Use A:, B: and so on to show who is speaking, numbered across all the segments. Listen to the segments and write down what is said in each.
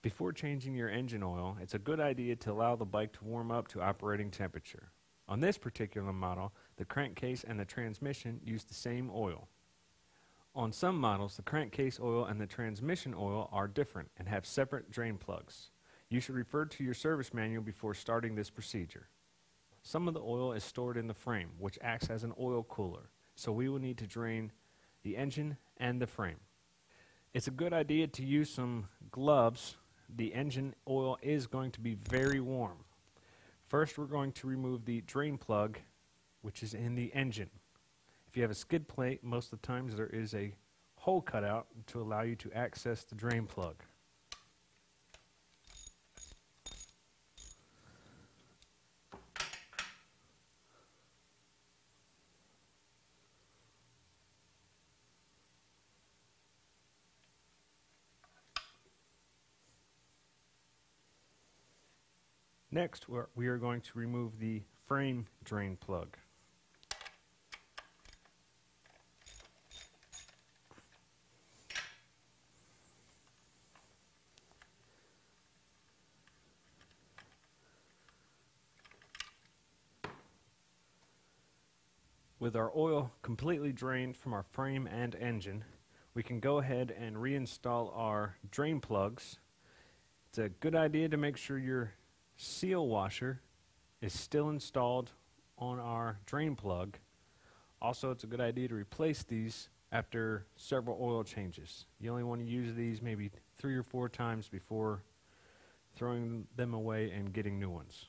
A: Before changing your engine oil, it's a good idea to allow the bike to warm up to operating temperature. On this particular model, the crankcase and the transmission use the same oil. On some models, the crankcase oil and the transmission oil are different and have separate drain plugs. You should refer to your service manual before starting this procedure. Some of the oil is stored in the frame, which acts as an oil cooler, so we will need to drain the engine and the frame. It's a good idea to use some gloves. The engine oil is going to be very warm. First, we're going to remove the drain plug, which is in the engine. If you have a skid plate, most of the times there is a hole cut out to allow you to access the drain plug. Next, we are going to remove the frame drain plug. With our oil completely drained from our frame and engine, we can go ahead and reinstall our drain plugs. It's a good idea to make sure your seal washer is still installed on our drain plug. Also, it's a good idea to replace these after several oil changes. You only want to use these maybe 3 or 4 times before throwing them away and getting new ones.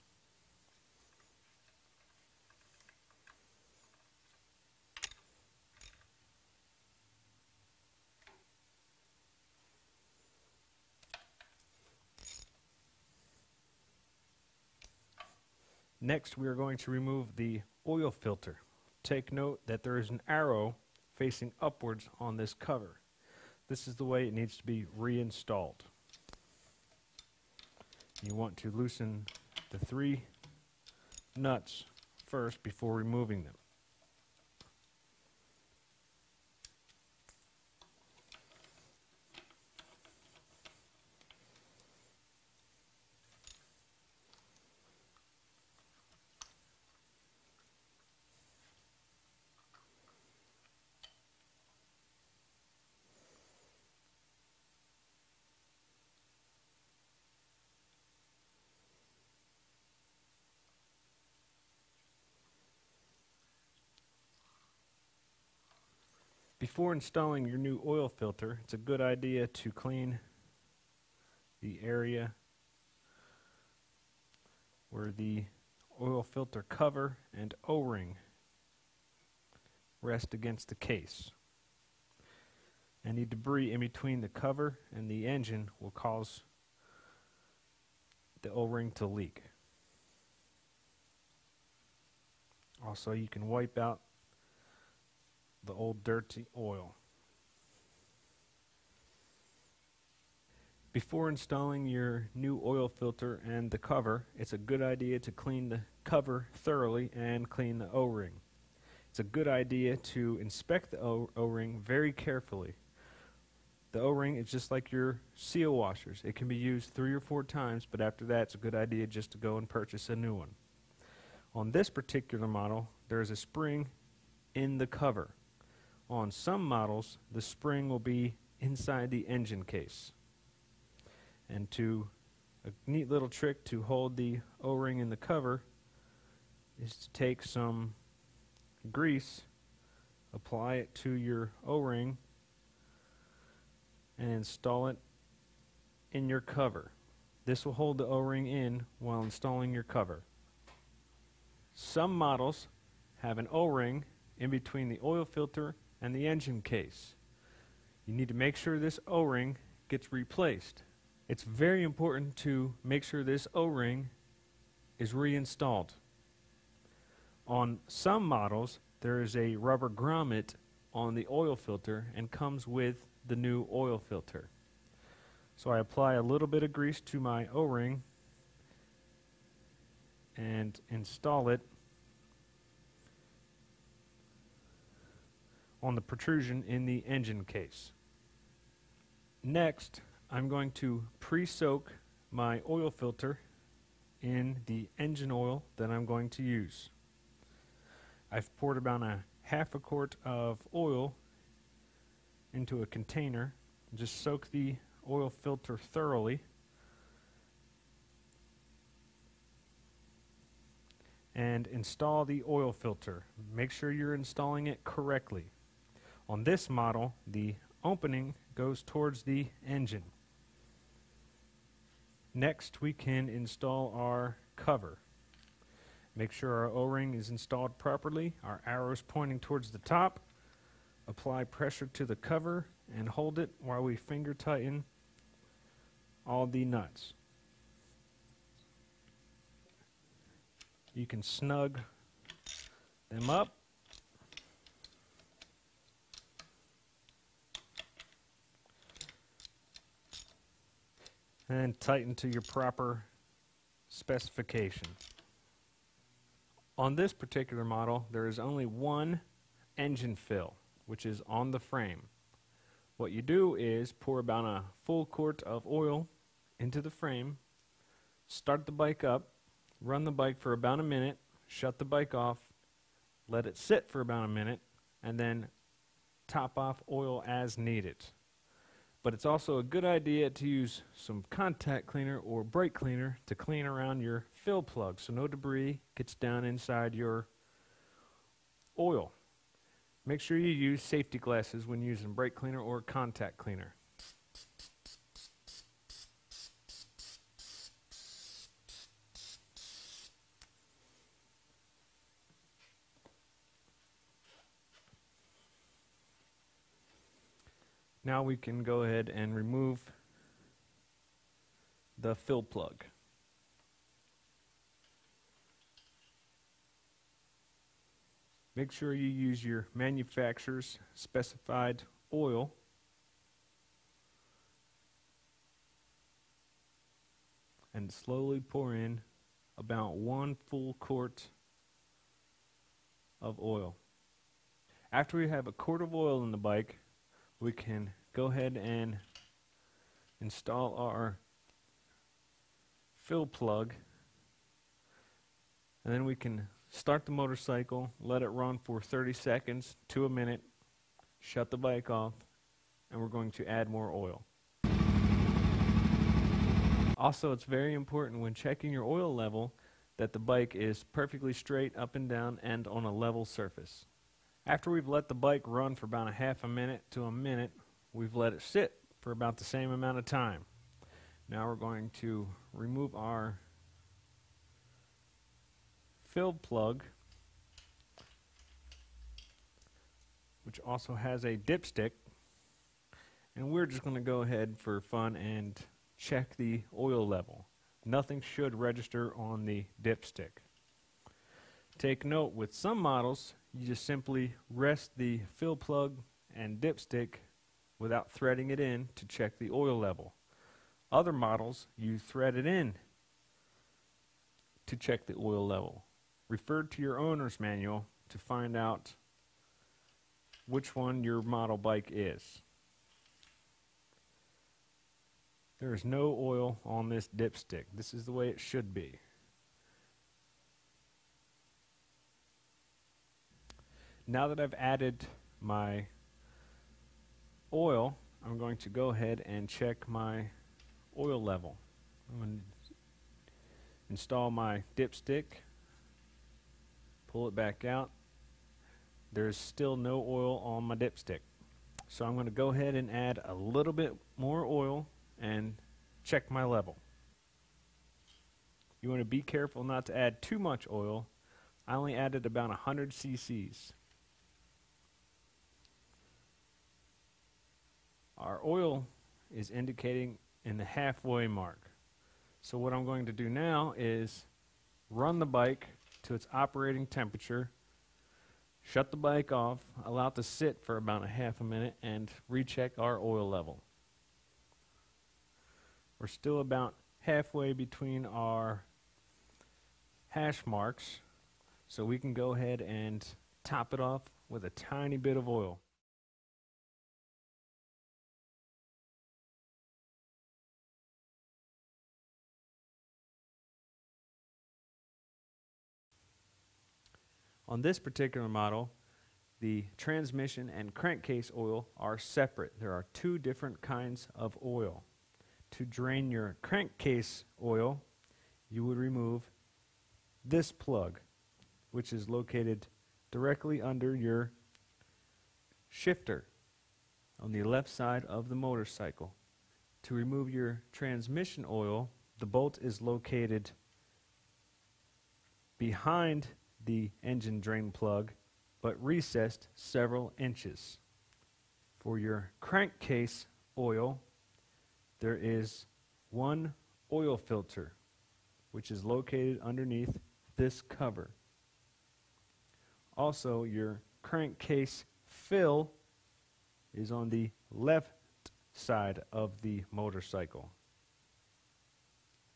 A: Next, we are going to remove the oil filter. Take note that there is an arrow facing upwards on this cover. This is the way it needs to be reinstalled. You want to loosen the 3 nuts first before removing them. Before installing your new oil filter, it's a good idea to clean the area where the oil filter cover and O-ring rest against the case. Any debris in between the cover and the engine will cause the O-ring to leak. Also, you can wipe out the old dirty oil. Before installing your new oil filter and the cover, it's a good idea to clean the cover thoroughly and clean the O-ring. It's a good idea to inspect the O-ring very carefully. The O-ring is just like your seal washers. It can be used 3 or 4 times, but after that it's a good idea just to go and purchase a new one. On this particular model, there is a spring in the cover. On some models, the spring will be inside the engine case. And a neat little trick to hold the O-ring in the cover is to take some grease, apply it to your O-ring, and install it in your cover. This will hold the O-ring in while installing your cover. Some models have an O-ring in between the oil filter and the engine case. You need to make sure this O-ring gets replaced. It's very important to make sure this O-ring is reinstalled. On some models, there is a rubber grommet on the oil filter and comes with the new oil filter. So I apply a little bit of grease to my O-ring and install it on the protrusion in the engine case. Next, I'm going to pre-soak my oil filter in the engine oil that I'm going to use. I've poured about a half a quart of oil into a container. Just soak the oil filter thoroughly and install the oil filter. Make sure you're installing it correctly. On this model, the opening goes towards the engine. Next, we can install our cover. Make sure our O-ring is installed properly, our arrows pointing towards the top. Apply pressure to the cover and hold it while we finger tighten all the nuts. You can snug them up. And tighten to your proper specification. On this particular model, there is only one engine fill, which is on the frame. What you do is pour about a full quart of oil into the frame, start the bike up, run the bike for about a minute, shut the bike off, let it sit for about a minute, and then top off oil as needed. But it's also a good idea to use some contact cleaner or brake cleaner to clean around your fill plug so no debris gets down inside your oil. Make sure you use safety glasses when using brake cleaner or contact cleaner. Now we can go ahead and remove the fill plug. Make sure you use your manufacturer's specified oil. And slowly pour in about 1 full quart of oil. After we have a quart of oil in the bike, we can go ahead and install our fill plug, and then we can start the motorcycle, let it run for 30 seconds to a minute, shut the bike off, and we're going to add more oil. Also, it's very important when checking your oil level that the bike is perfectly straight up and down and on a level surface. After we've let the bike run for about a half a minute to a minute, we've let it sit for about the same amount of time. Now we're going to remove our fill plug, which also has a dipstick, and we're just going to go ahead for fun and check the oil level. Nothing should register on the dipstick. Take note, with some models, you just simply rest the fill plug and dipstick without threading it in to check the oil level. Other models, you thread it in to check the oil level. Refer to your owner's manual to find out which one your model bike is. There is no oil on this dipstick. This is the way it should be. Now that I've added my oil, I'm going to go ahead and check my oil level. I'm going to install my dipstick, pull it back out. There's still no oil on my dipstick. So I'm going to go ahead and add a little bit more oil and check my level. You want to be careful not to add too much oil. I only added about 100 cc's. Our oil is indicating in the halfway mark. So what I'm going to do now is run the bike to its operating temperature, shut the bike off, allow it to sit for about a half a minute, and recheck our oil level. We're still about halfway between our hash marks, so we can go ahead and top it off with a tiny bit of oil. On this particular model, the transmission and crankcase oil are separate. There are two different kinds of oil. To drain your crankcase oil, you would remove this plug, which is located directly under your shifter on the left side of the motorcycle. To remove your transmission oil, the bolt is located behind the engine drain plug, but recessed several inches. For your crankcase oil, there is one oil filter, which is located underneath this cover. Also, your crankcase fill is on the left side of the motorcycle.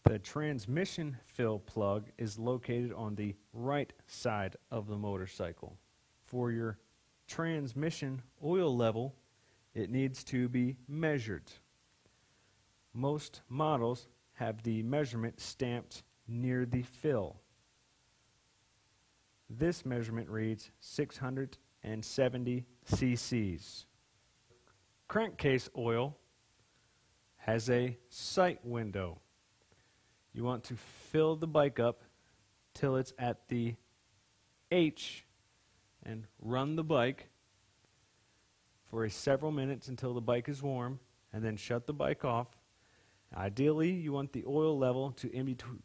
A: The transmission fill plug is located on the right side of the motorcycle. For your transmission oil level, it needs to be measured. Most models have the measurement stamped near the fill. This measurement reads 670 cc's. Crankcase oil has a sight window. You want to fill the bike up till it's at the H and run the bike for several minutes until the bike is warm, and then shut the bike off. Ideally, you want the oil level to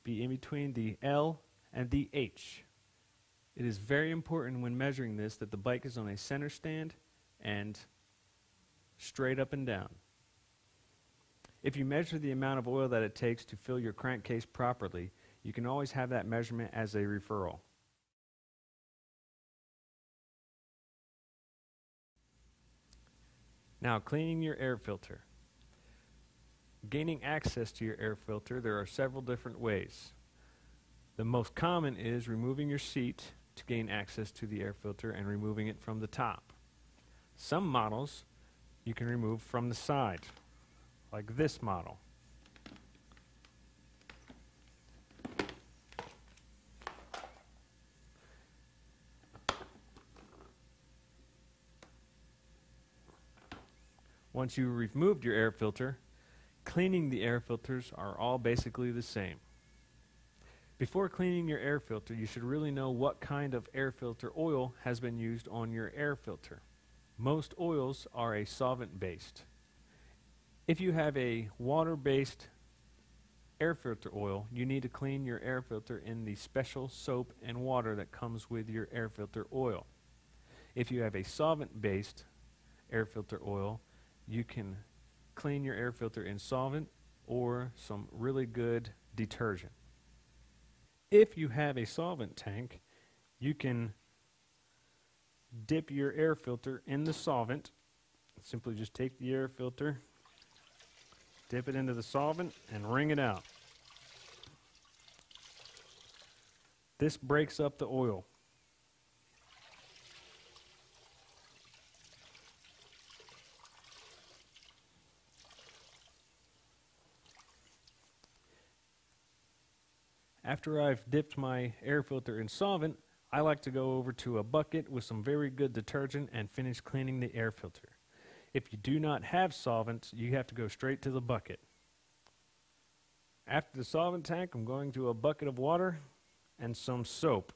A: be in between the L and the H. It is very important when measuring this that the bike is on a center stand and straight up and down. If you measure the amount of oil that it takes to fill your crankcase properly, you can always have that measurement as a referral. Now, cleaning your air filter. Gaining access to your air filter, there are several different ways. The most common is removing your seat to gain access to the air filter and removing it from the top. Some models you can remove from the side, like this model. Once you've removed your air filter, cleaning the air filters are all basically the same. Before cleaning your air filter, you should really know what kind of air filter oil has been used on your air filter. Most oils are a solvent-based. If you have a water-based air filter oil, you need to clean your air filter in the special soap and water that comes with your air filter oil. If you have a solvent-based air filter oil, you can clean your air filter in solvent or some really good detergent. If you have a solvent tank, you can dip your air filter in the solvent. Simply just take the air filter, dip it into the solvent, and wring it out. This breaks up the oil. After I've dipped my air filter in solvent, I like to go over to a bucket with some very good detergent and finish cleaning the air filter. If you do not have solvents, you have to go straight to the bucket. After the solvent tank, I'm going to a bucket of water and some soap.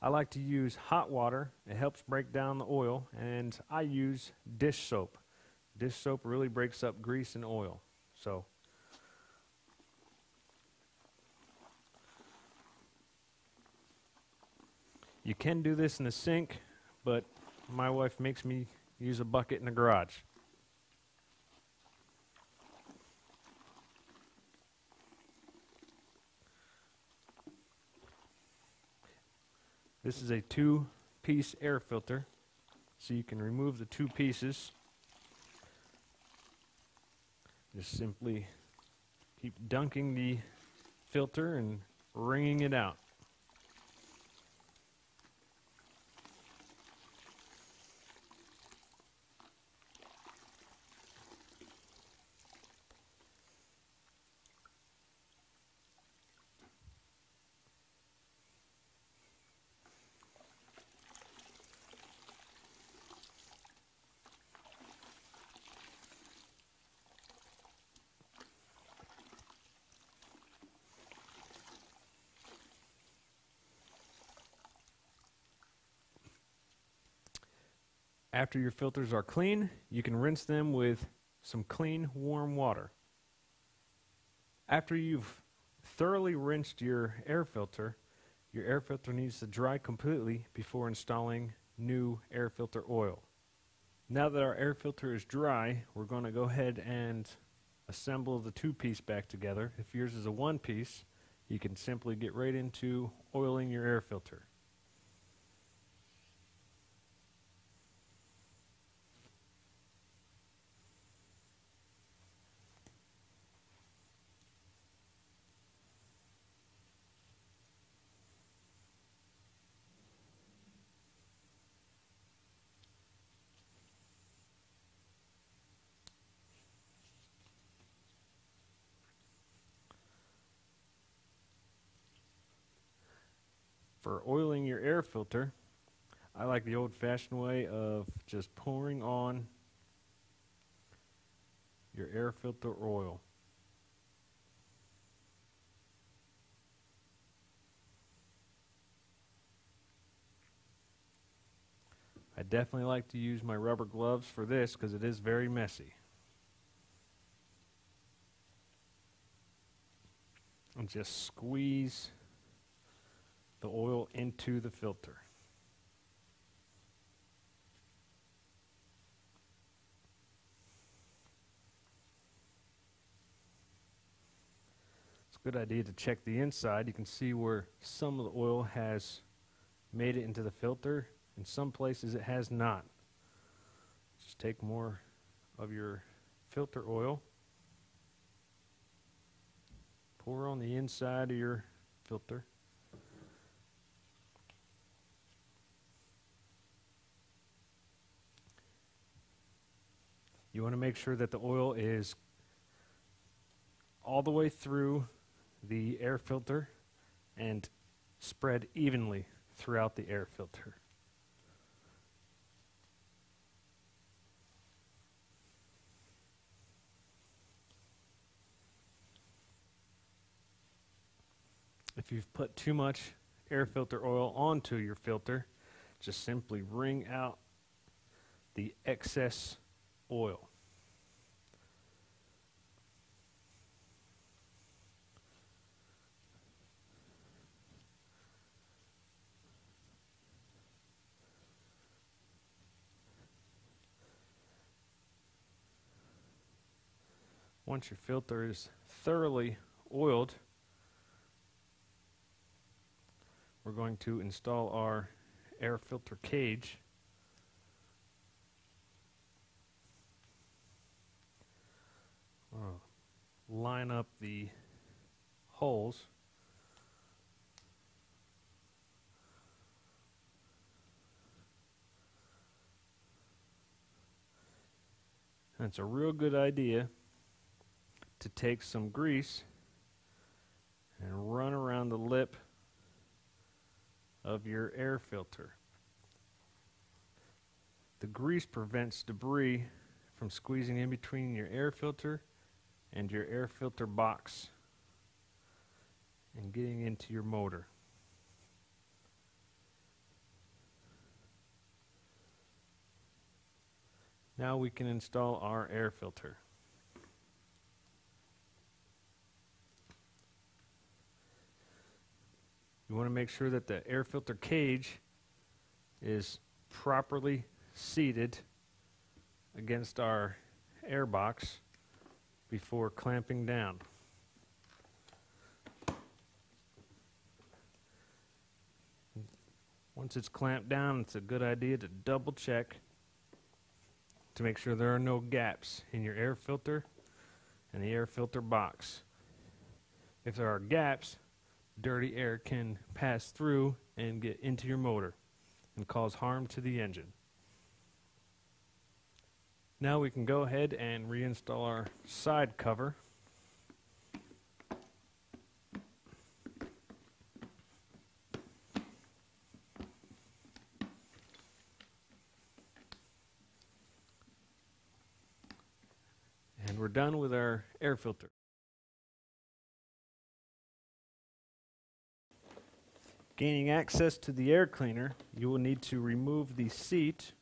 A: I like to use hot water. It helps break down the oil, and I use dish soap. Dish soap really breaks up grease and oil. So you can do this in the sink, but my wife makes me use a bucket in the garage. This is a 2-piece air filter, so you can remove the 2 pieces. Just simply keep dunking the filter and wringing it out. After your filters are clean, you can rinse them with some clean, warm water. After you've thoroughly rinsed your air filter needs to dry completely before installing new air filter oil. Now that our air filter is dry, we're going to go ahead and assemble the two-piece back together. If yours is a one-piece, you can simply get right into oiling your air filter. For oiling your air filter, I like the old-fashioned way of just pouring on your air filter oil. I definitely like to use my rubber gloves for this because it is very messy. And just squeeze the oil into the filter. It's a good idea to check the inside. You can see where some of the oil has made it into the filter. In some places it has not. Just take more of your filter oil, pour on the inside of your filter. You want to make sure that the oil is all the way through the air filter and spread evenly throughout the air filter. If you've put too much air filter oil onto your filter, just simply wring out the excess oil. Once your filter is thoroughly oiled, we're going to install our air filter cage. Line up the holes. And it's a real good idea to take some grease and run around the lip of your air filter. The grease prevents debris from squeezing in between your air filter and your air filter box and getting into your motor. Now we can install our air filter. You want to make sure that the air filter cage is properly seated against our air box before clamping down. Once it's clamped down, it's a good idea to double check to make sure there are no gaps in your air filter and the air filter box. If there are gaps, dirty air can pass through and get into your motor and cause harm to the engine. Now we can go ahead and reinstall our side cover. And we're done with our air filter. Gaining access to the air cleaner, you will need to remove the seat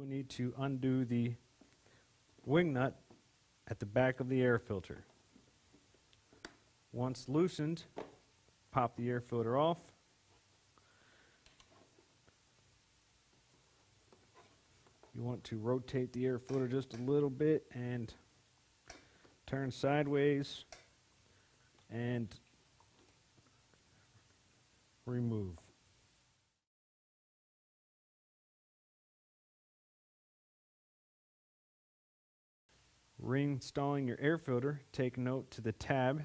A: we need to undo the wing nut at the back of the air filter. Once loosened, pop the air filter off. You want to rotate the air filter just a little bit and turn sideways and remove. Reinstalling your air filter, take note to the tab.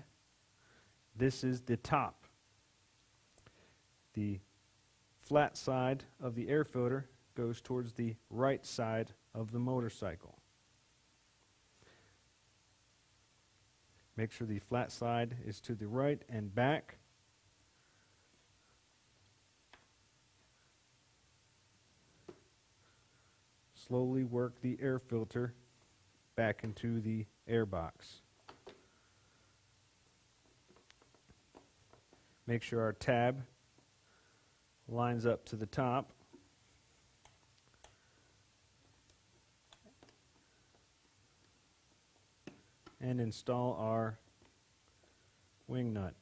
A: This is the top. The flat side of the air filter goes towards the right side of the motorcycle. Make sure the flat side is to the right and back. Slowly work the air filter back into the air box. Make sure our tab lines up to the top. And install our wing nut.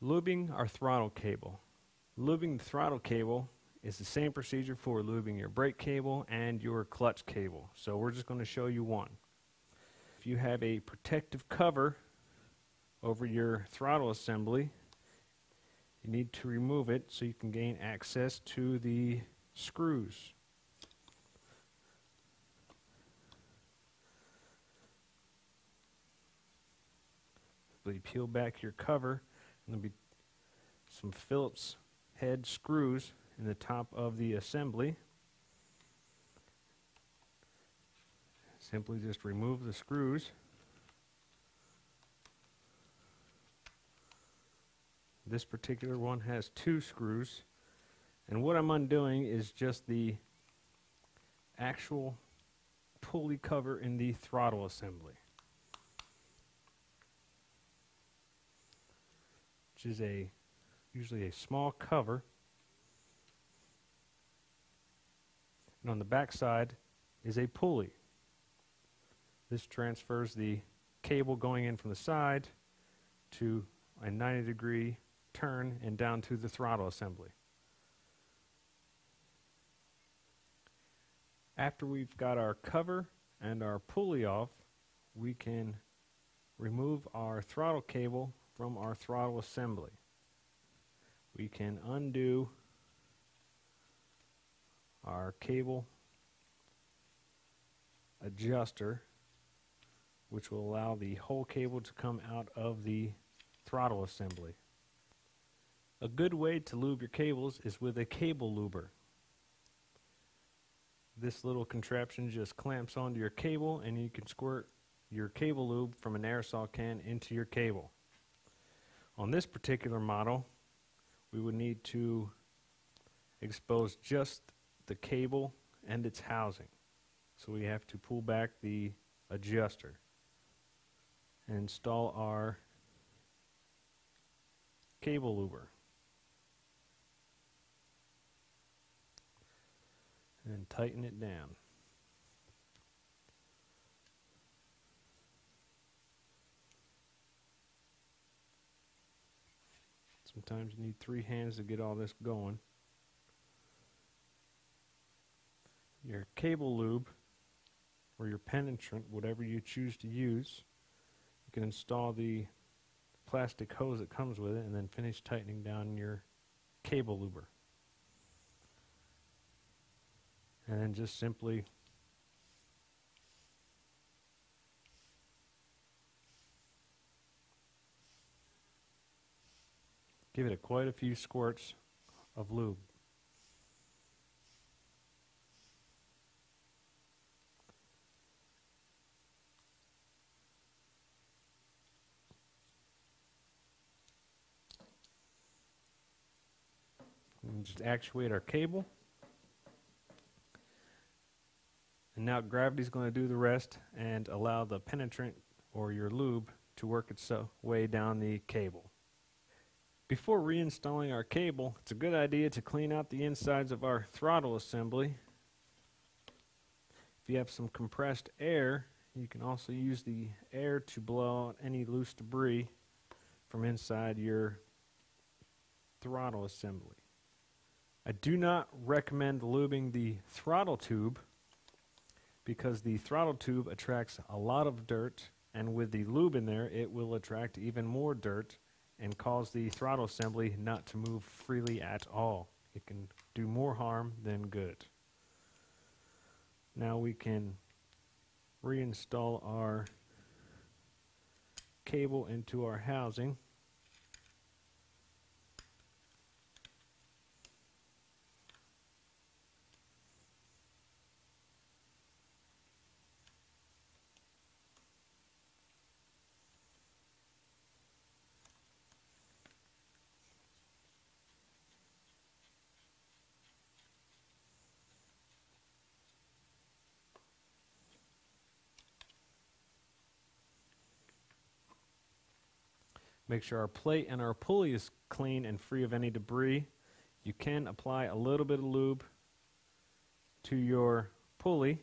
A: Lubing our throttle cable. Lubing the throttle cable is the same procedure for lubing your brake cable and your clutch cable. So we're just going to show you one. If you have a protective cover over your throttle assembly, you need to remove it so you can gain access to the screws. So you peel back your cover, and there'll be some Phillips head screws in the top of the assembly. Simply just remove the screws. This particular one has 2 screws, and what I'm undoing is just the actual pulley cover in the throttle assembly, which is usually a small cover. And on the back side is a pulley. This transfers the cable going in from the side to a 90-degree turn and down to the throttle assembly. After we've got our cover and our pulley off, we can remove our throttle cable from our throttle assembly. We can undo our cable adjuster, which will allow the whole cable to come out of the throttle assembly. A good way to lube your cables is with a cable luber. This little contraption just clamps onto your cable, and you can squirt your cable lube from an aerosol can into your cable. On this particular model, we would need to expose just the cable and its housing. So we have to pull back the adjuster and install our cable luber. And tighten it down. Sometimes you need 3 hands to get all this going. Your cable lube, or your penetrant, whatever you choose to use, you can install the plastic hose that comes with it and then finish tightening down your cable luber. And then just simply give it quite a few squirts of lube. And just actuate our cable. And now gravity's going to do the rest and allow the penetrant or your lube to work its way down the cable. Before reinstalling our cable, it's a good idea to clean out the insides of our throttle assembly. If you have some compressed air, you can also use the air to blow out any loose debris from inside your throttle assembly. I do not recommend lubing the throttle tube because the throttle tube attracts a lot of dirt, and with the lube in there it will attract even more dirt and cause the throttle assembly not to move freely at all. It can do more harm than good. Now we can reinstall our cable into our housing. Make sure our plate and our pulley is clean and free of any debris. You can apply a little bit of lube to your pulley.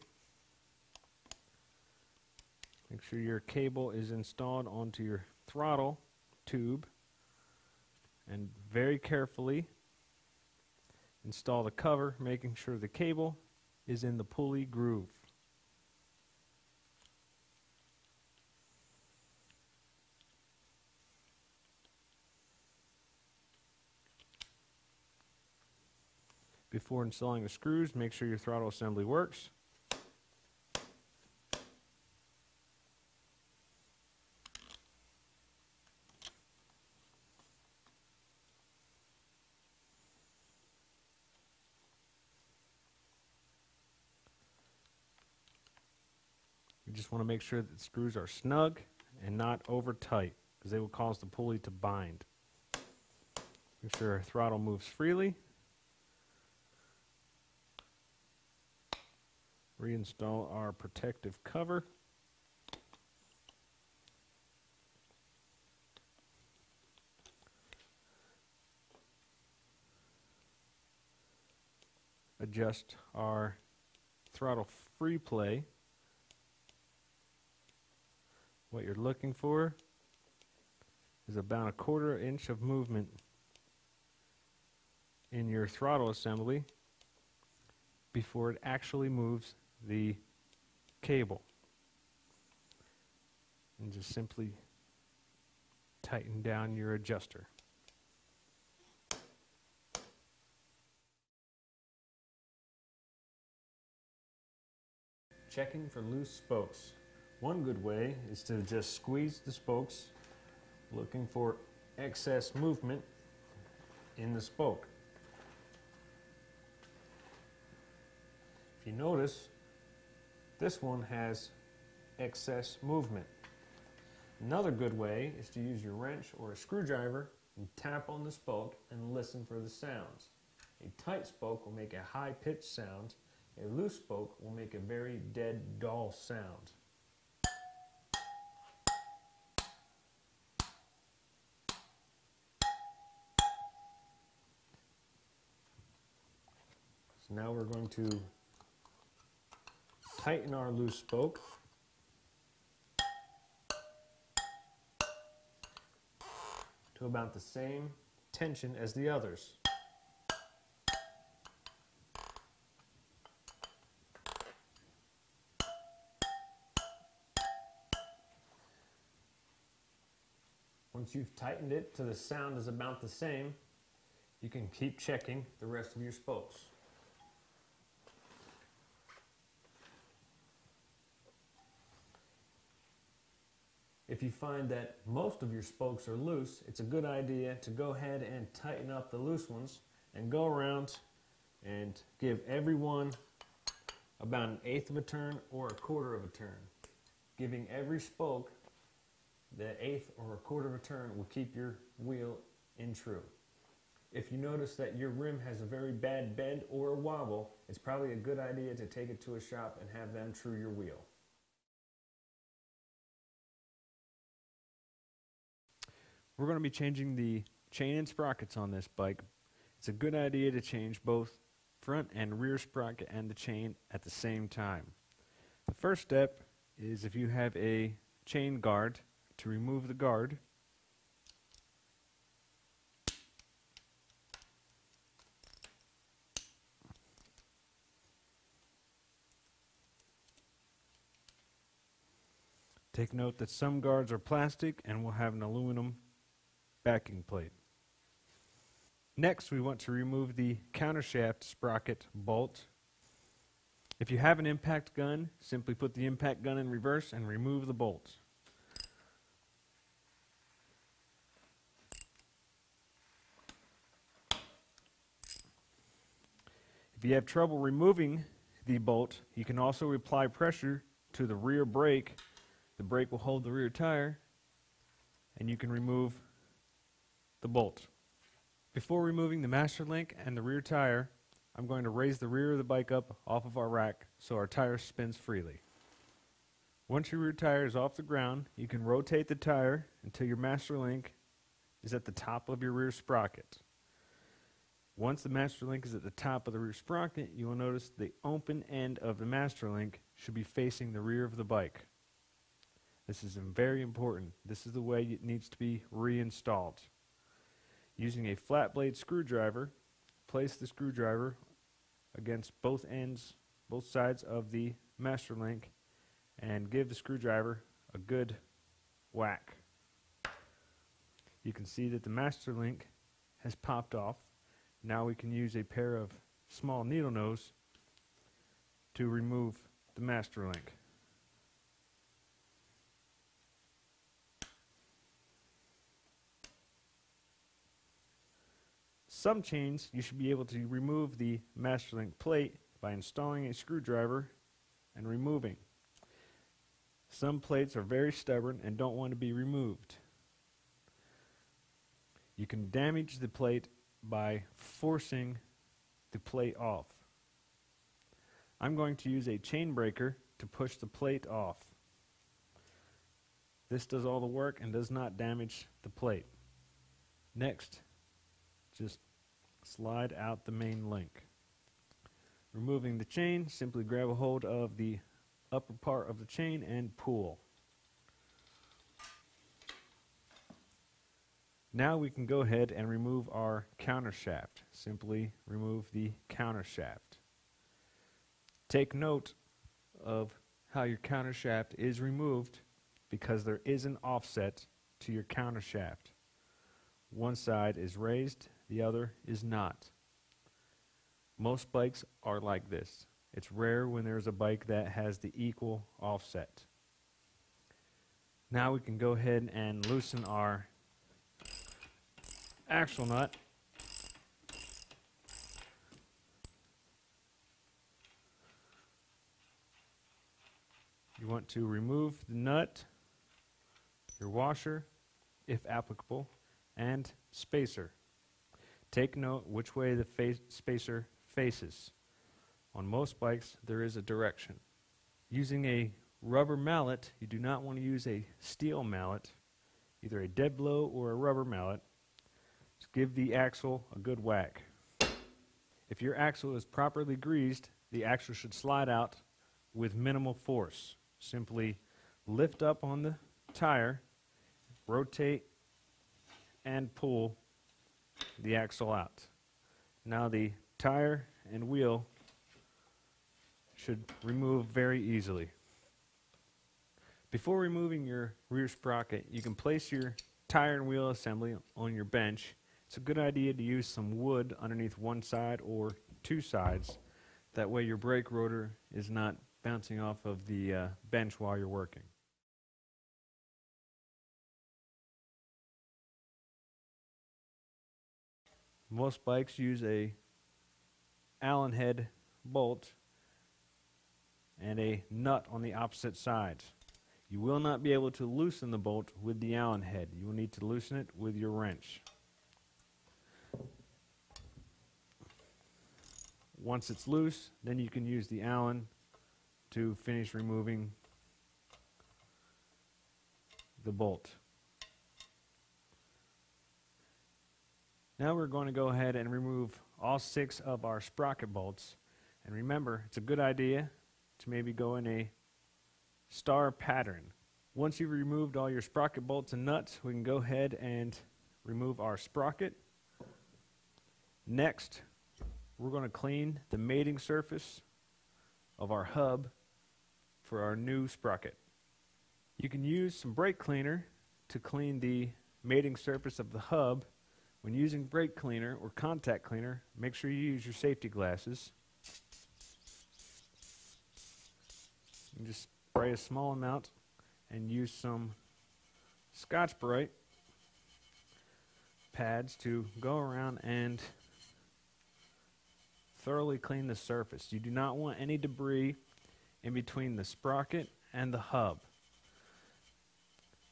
A: Make sure your cable is installed onto your throttle tube, and very carefully install the cover, making sure the cable is in the pulley groove. Before installing the screws, make sure your throttle assembly works. You just want to make sure that the screws are snug and not over tight, because they will cause the pulley to bind. Make sure our throttle moves freely. Reinstall our protective cover. Adjust our throttle free play. What you're looking for is about 1/4 inch of movement in your throttle assembly before it actually moves the cable. And just simply tighten down your adjuster. Checking for loose spokes. One good way is to just squeeze the spokes, looking for excess movement in the spoke. If you notice, this one has excess movement. Another good way is to use your wrench or a screwdriver and tap on the spoke and listen for the sounds. A tight spoke will make a high-pitched sound. A loose spoke will make a very dead, dull sound. So now we're going to tighten our loose spoke. To about the same tension as the others. Once you've tightened it to the sound is about the same, you can keep checking the rest of your spokes. If you find that most of your spokes are loose, it's a good idea to go ahead and tighten up the loose ones and go around and give every one about 1/8 of a turn or 1/4 of a turn. Giving every spoke the 1/8 or 1/4 of a turn will keep your wheel in true. If you notice that your rim has a very bad bend or a wobble, it's probably a good idea to take it to a shop and have them true your wheel. We're going to be changing the chain and sprockets on this bike. It's a good idea to change both front and rear sprocket and the chain at the same time. The first step is, if you have a chain guard, to remove the guard. Take note that some guards are plastic and will have an aluminum backing plate. Next, we want to remove the countershaft sprocket bolt. If you have an impact gun, simply put the impact gun in reverse and remove the bolt. If you have trouble removing the bolt, you can also apply pressure to the rear brake. The brake will hold the rear tire, and you can remove the bolt. Before removing the master link and the rear tire, I'm going to raise the rear of the bike up off of our rack so our tire spins freely. Once your rear tire is off the ground, you can rotate the tire until your master link is at the top of your rear sprocket. Once the master link is at the top of the rear sprocket, you will notice the open end of the master link should be facing the rear of the bike. This is very important. This is the way it needs to be reinstalled. Using a flat blade screwdriver, place the screwdriver against both sides of the master link, and give the screwdriver a good whack. You can see that the master link has popped off. Now we can use a pair of small needle nose to remove the master link. Some chains, you should be able to remove the master link plate by installing a screwdriver and removing. Some plates are very stubborn and don't want to be removed. You can damage the plate by forcing the plate off. I'm going to use a chain breaker to push the plate off. This does all the work and does not damage the plate. Next, just slide out the main link. Removing the chain, simply grab a hold of the upper part of the chain and pull. Now we can go ahead and remove our counter shaft. Simply remove the counter shaft. Take note of how your counter shaft is removed, because there is an offset to your counter shaft. One side is raised, the other is not. Most bikes are like this. It's rare when there's a bike that has the equal offset. Now we can go ahead and loosen our axle nut. You want to remove the nut, your washer, if applicable, and spacer. Take note which way the spacer faces. On most bikes, there is a direction. Using a rubber mallet, you do not want to use a steel mallet, either a dead blow or a rubber mallet. Just give the axle a good whack. If your axle is properly greased, the axle should slide out with minimal force. Simply lift up on the tire, rotate, and pull the axle out. Now the tire and wheel should remove very easily. Before removing your rear sprocket, you can place your tire and wheel assembly on your bench. It's a good idea to use some wood underneath one side or two sides. That way your brake rotor is not bouncing off of the bench while you're working. Most bikes use a Allen head bolt and a nut on the opposite sides. You will not be able to loosen the bolt with the Allen head. You will need to loosen it with your wrench. Once it's loose, then you can use the Allen to finish removing the bolt. Now we're going to go ahead and remove all 6 of our sprocket bolts. And remember, it's a good idea to maybe go in a star pattern. Once you've removed all your sprocket bolts and nuts, we can go ahead and remove our sprocket. Next, we're going to clean the mating surface of our hub for our new sprocket. You can use some brake cleaner to clean the mating surface of the hub. When using brake cleaner or contact cleaner, make sure you use your safety glasses. You just spray a small amount and use some Scotch-Brite pads to go around and thoroughly clean the surface. You do not want any debris in between the sprocket and the hub.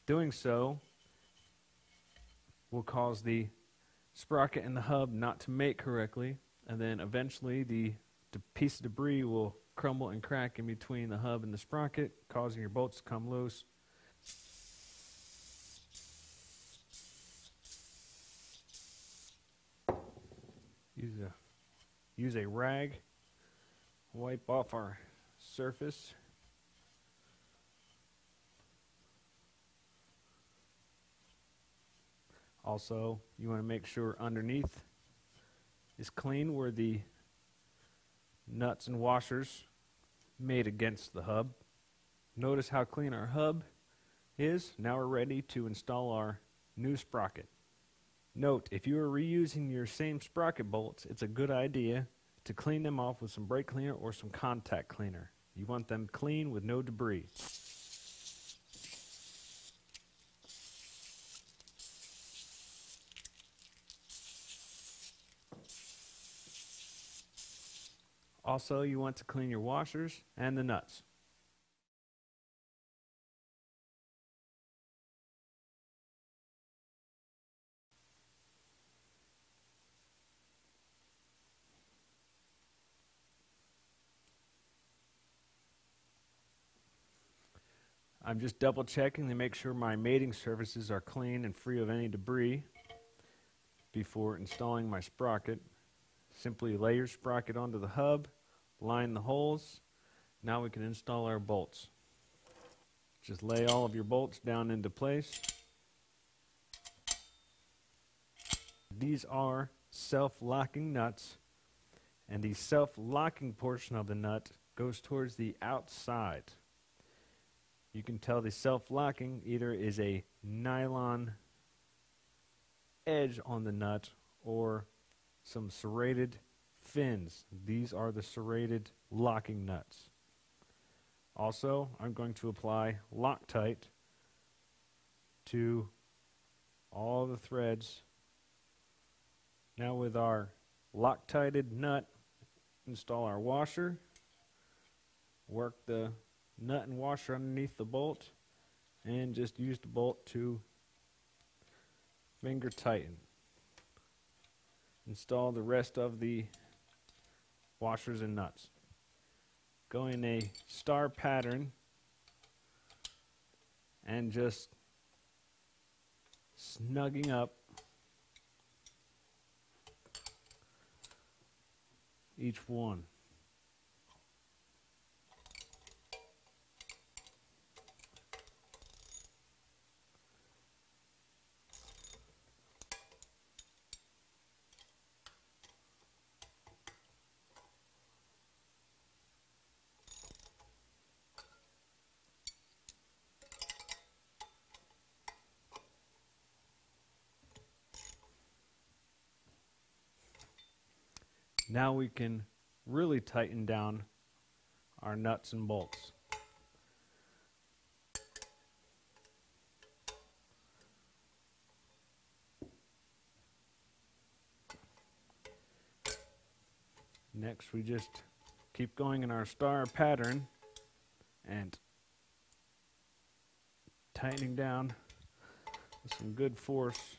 A: Doing so will cause the sprocket and the hub not to mate correctly, and then eventually the piece of debris will crumble and crack in between the hub and the sprocket, causing your bolts to come loose. Use a rag, wipe off our surface. Also, you want to make sure underneath is clean where the nuts and washers made against the hub. Notice how clean our hub is. Now we're ready to install our new sprocket. Note, if you are reusing your same sprocket bolts, it's a good idea to clean them off with some brake cleaner or some contact cleaner. You want them clean with no debris. Also, you want to clean your washers and the nuts. I'm just double checking to make sure my mating surfaces are clean and free of any debris before installing my sprocket. Simply lay your sprocket onto the hub, line the holes. Now we can install our bolts. Just lay all of your bolts down into place. These are self-locking nuts, and the self-locking portion of the nut goes towards the outside. You can tell the self-locking either is a nylon edge on the nut or some serrated fins. These are the serrated locking nuts. Also, I'm going to apply Loctite to all the threads. Now with our Loctited nut, install our washer, work the nut and washer underneath the bolt, and just use the bolt to finger tighten. Install the rest of the washers and nuts. Go in a star pattern and just snugging up each one. Now we can really tighten down our nuts and bolts. Next, we just keep going in our star pattern and tightening down with some good force.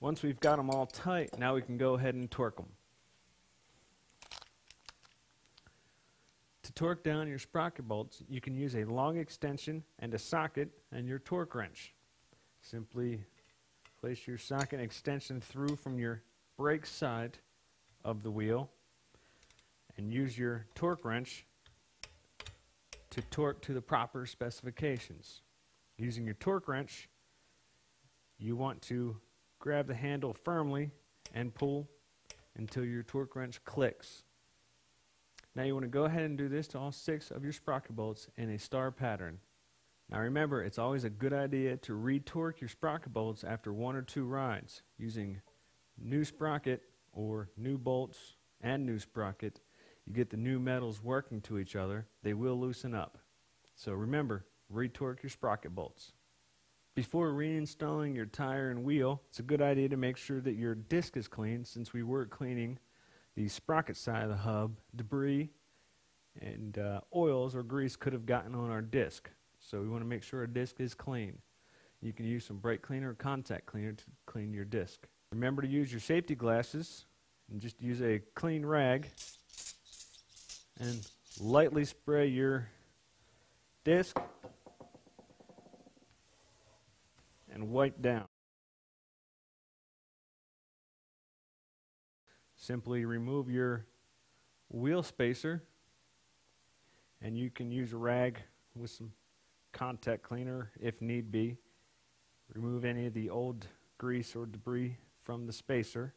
A: Once we've got them all tight, now we can go ahead and torque them. To torque down your sprocket bolts, you can use a long extension and a socket and your torque wrench. Simply place your socket extension through from your brake side of the wheel and use your torque wrench to torque to the proper specifications. Using your torque wrench, you want to grab the handle firmly and pull until your torque wrench clicks. Now you want to go ahead and do this to all 6 of your sprocket bolts in a star pattern. Now remember, it's always a good idea to re-torque your sprocket bolts after 1 or 2 rides. Using new sprocket or new bolts and new sprocket, you get the new metals working to each other. They will loosen up. So remember, re-torque your sprocket bolts. Before reinstalling your tire and wheel, it's a good idea to make sure that your disc is clean, since we were cleaning the sprocket side of the hub. Debris and oils or grease could have gotten on our disc. So we want to make sure our disc is clean. You can use some brake cleaner or contact cleaner to clean your disc. Remember to use your safety glasses and just use a clean rag and lightly spray your disc and wipe down. Simply remove your wheel spacer, and you can use a rag with some contact cleaner if need be. Remove any of the old grease or debris from the spacer,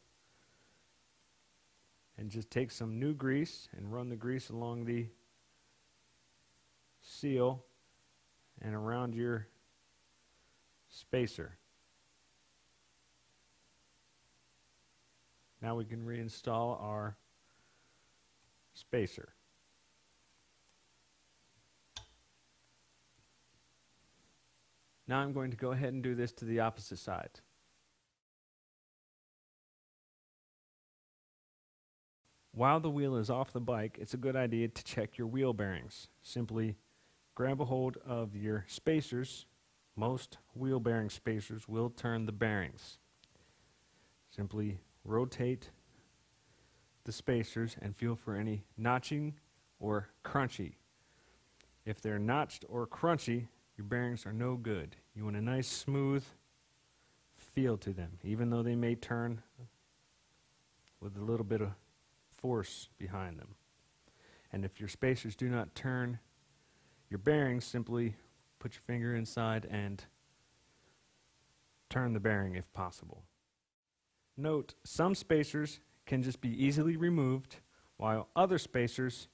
A: and just take some new grease and run the grease along the seal and around your spacer. Now we can reinstall our spacer. Now I'm going to go ahead and do this to the opposite side. While the wheel is off the bike, it's a good idea to check your wheel bearings. Simply grab a hold of your spacers. Most wheel bearing spacers will turn the bearings. Simply rotate the spacers and feel for any notching or crunchy. If they're notched or crunchy, your bearings are no good. You want a nice smooth feel to them, even though they may turn with a little bit of force behind them. And if your spacers do not turn your bearings, simply put your finger inside and turn the bearing if possible. Note, some spacers can just be easily removed, while other spacers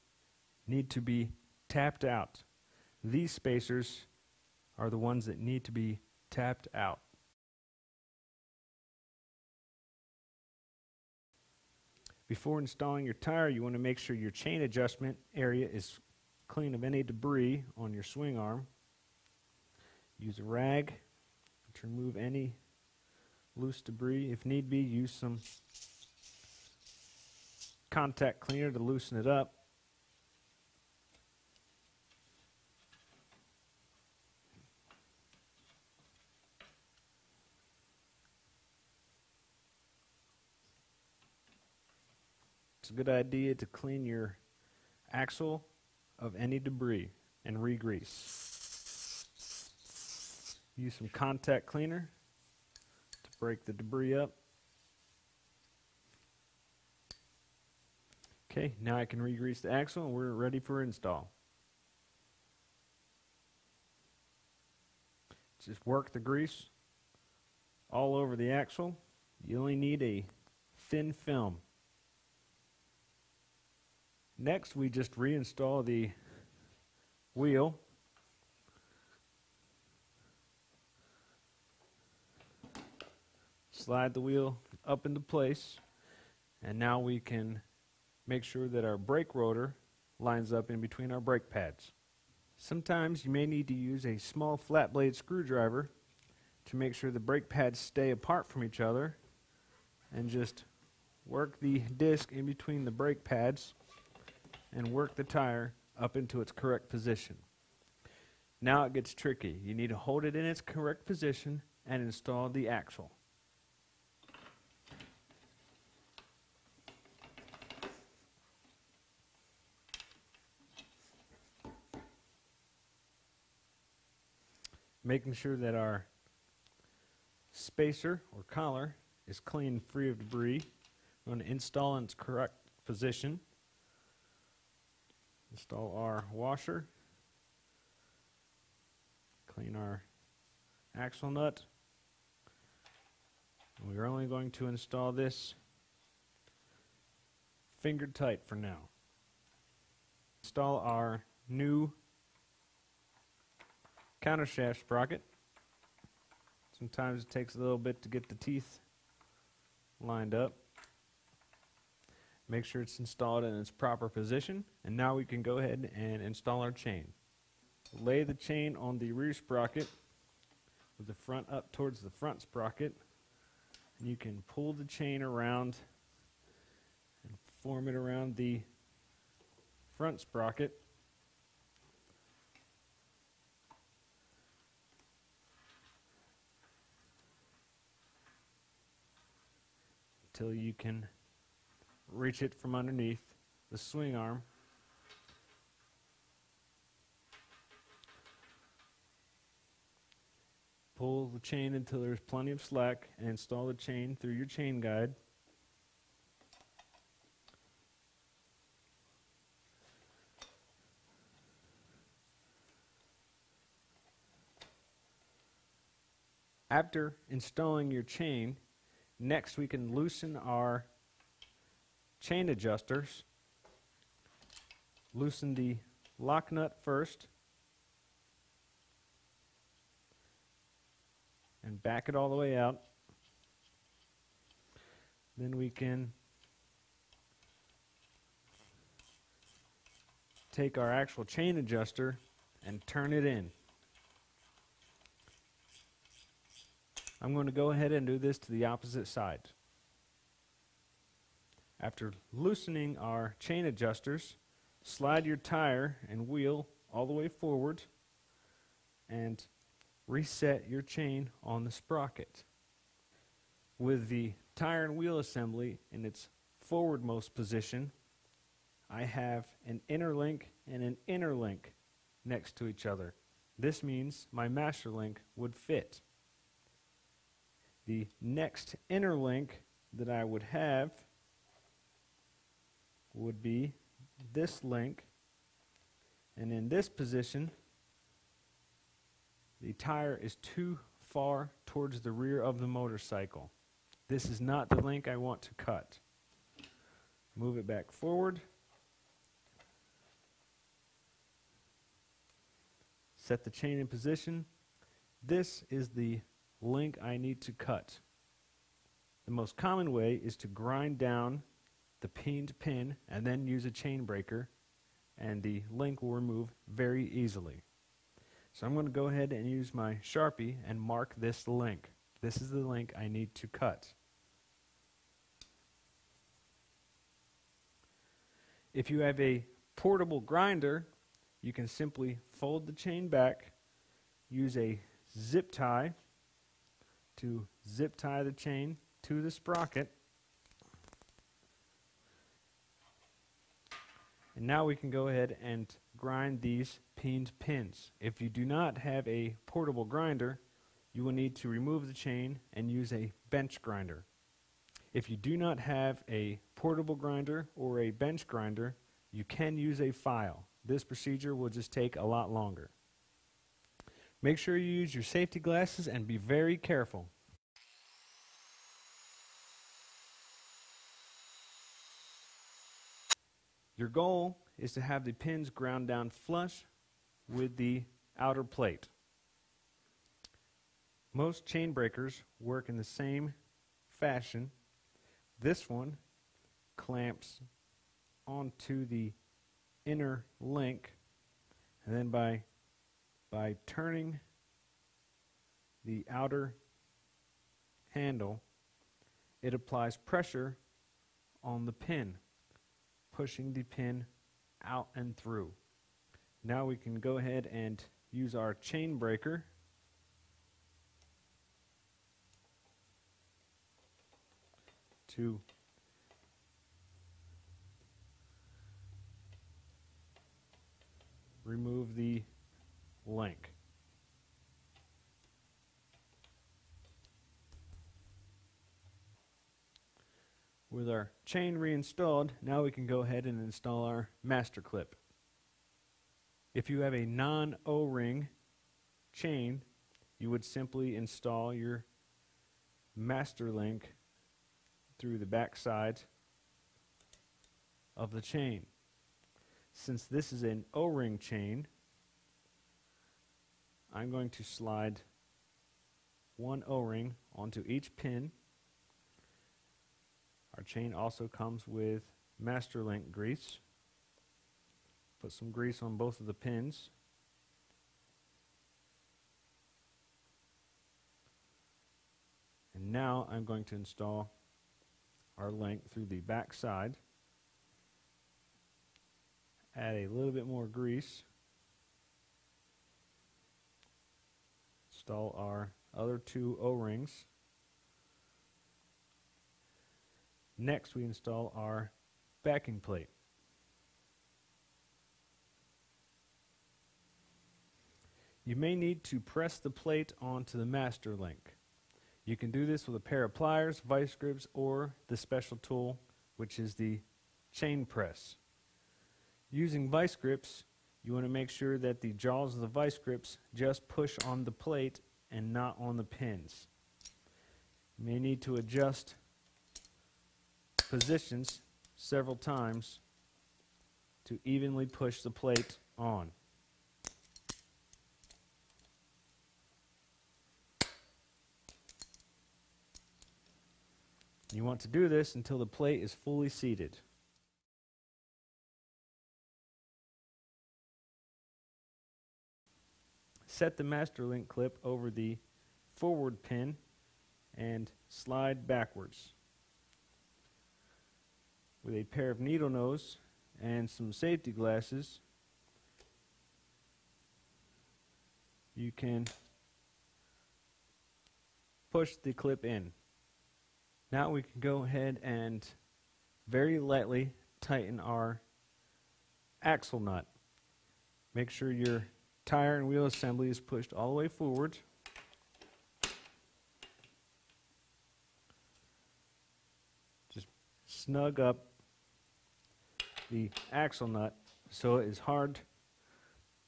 A: need to be tapped out. These spacers are the ones that need to be tapped out. Before installing your tire, you want to make sure your chain adjustment area is clean of any debris on your swing arm. Use a rag to remove any loose debris. If need be, use some contact cleaner to loosen it up. It's a good idea to clean your axle of any debris and re-grease. Use some contact cleaner to break the debris up. Okay, now I can re-grease the axle and we're ready for install. Just work the grease all over the axle. You only need a thin film. Next, we just reinstall the wheel. Slide the wheel up into place, and now we can make sure that our brake rotor lines up in between our brake pads. Sometimes you may need to use a small flat blade screwdriver to make sure the brake pads stay apart from each other, and just work the disc in between the brake pads and work the tire up into its correct position. Now it gets tricky. You need to hold it in its correct position and install the axle. making sure that our spacer or collar is clean, free of debris. We're going to install in its correct position. Install our washer. Clean our axle nut. And we're only going to install this finger tight for now. Install our new countershaft sprocket. Sometimes it takes a little bit to get the teeth lined up. Make sure it's installed in its proper position, and now we can go ahead and install our chain. Lay the chain on the rear sprocket with the front up towards the front sprocket, and you can pull the chain around and form it around the front sprocket. Until you can reach it from underneath the swing arm. Pull the chain until there's plenty of slack and install the chain through your chain guide. After installing your chain, next we can loosen our chain adjusters. Loosen the lock nut first and back it all the way out. Then we can take our actual chain adjuster and turn it in. I'm going to go ahead and do this to the opposite side. After loosening our chain adjusters, slide your tire and wheel all the way forward and reset your chain on the sprocket. With the tire and wheel assembly in its forwardmost position, I have an inner link and an inner link next to each other. This means my master link would fit. The next inner link that I would have would be this link, and in this position the tire is too far towards the rear of the motorcycle. This is not the link I want to cut. Move it back forward. Set the chain in position. This is the link I need to cut. The most common way is to grind down the peened pin and then use a chain breaker, and the link will remove very easily. So I'm going to go ahead and use my Sharpie and mark this link. This is the link I need to cut. If you have a portable grinder, you can simply fold the chain back, use a zip tie to zip tie the chain to the sprocket. And now we can go ahead and grind these peened pins. If you do not have a portable grinder, you will need to remove the chain and use a bench grinder. If you do not have a portable grinder or a bench grinder, you can use a file. This procedure will just take a lot longer. Make sure you use your safety glasses and be very careful. Your goal is to have the pins ground down flush with the outer plate. Most chain breakers work in the same fashion. This one clamps onto the inner link, and then by turning the outer handle, it applies pressure on the pin, pushing the pin out and through. Now we can go ahead and use our chain breaker to remove the link. With our chain reinstalled, now we can go ahead and install our master clip. If you have a non-O-ring chain, you would simply install your master link through the back side of the chain. Since this is an O-ring chain, I'm going to slide one O-ring onto each pin. Our chain also comes with master link grease. Put some grease on both of the pins. And now I'm going to install our link through the back side. Add a little bit more grease. Install our other two O-rings. Next, we install our backing plate. You may need to press the plate onto the master link. You can do this with a pair of pliers, vice grips, or the special tool, which is the chain press. Using vice grips, you want to make sure that the jaws of the vice grips just push on the plate and not on the pins. You may need to adjust positions several times to evenly push the plate on. You want to do this until the plate is fully seated. Set the master link clip over the forward pin and slide backwards. With a pair of needle nose and some safety glasses, you can push the clip in. Now we can go ahead and very lightly tighten our axle nut. Make sure your tire and wheel assembly is pushed all the way forward. Just snug up the axle nut so it is hard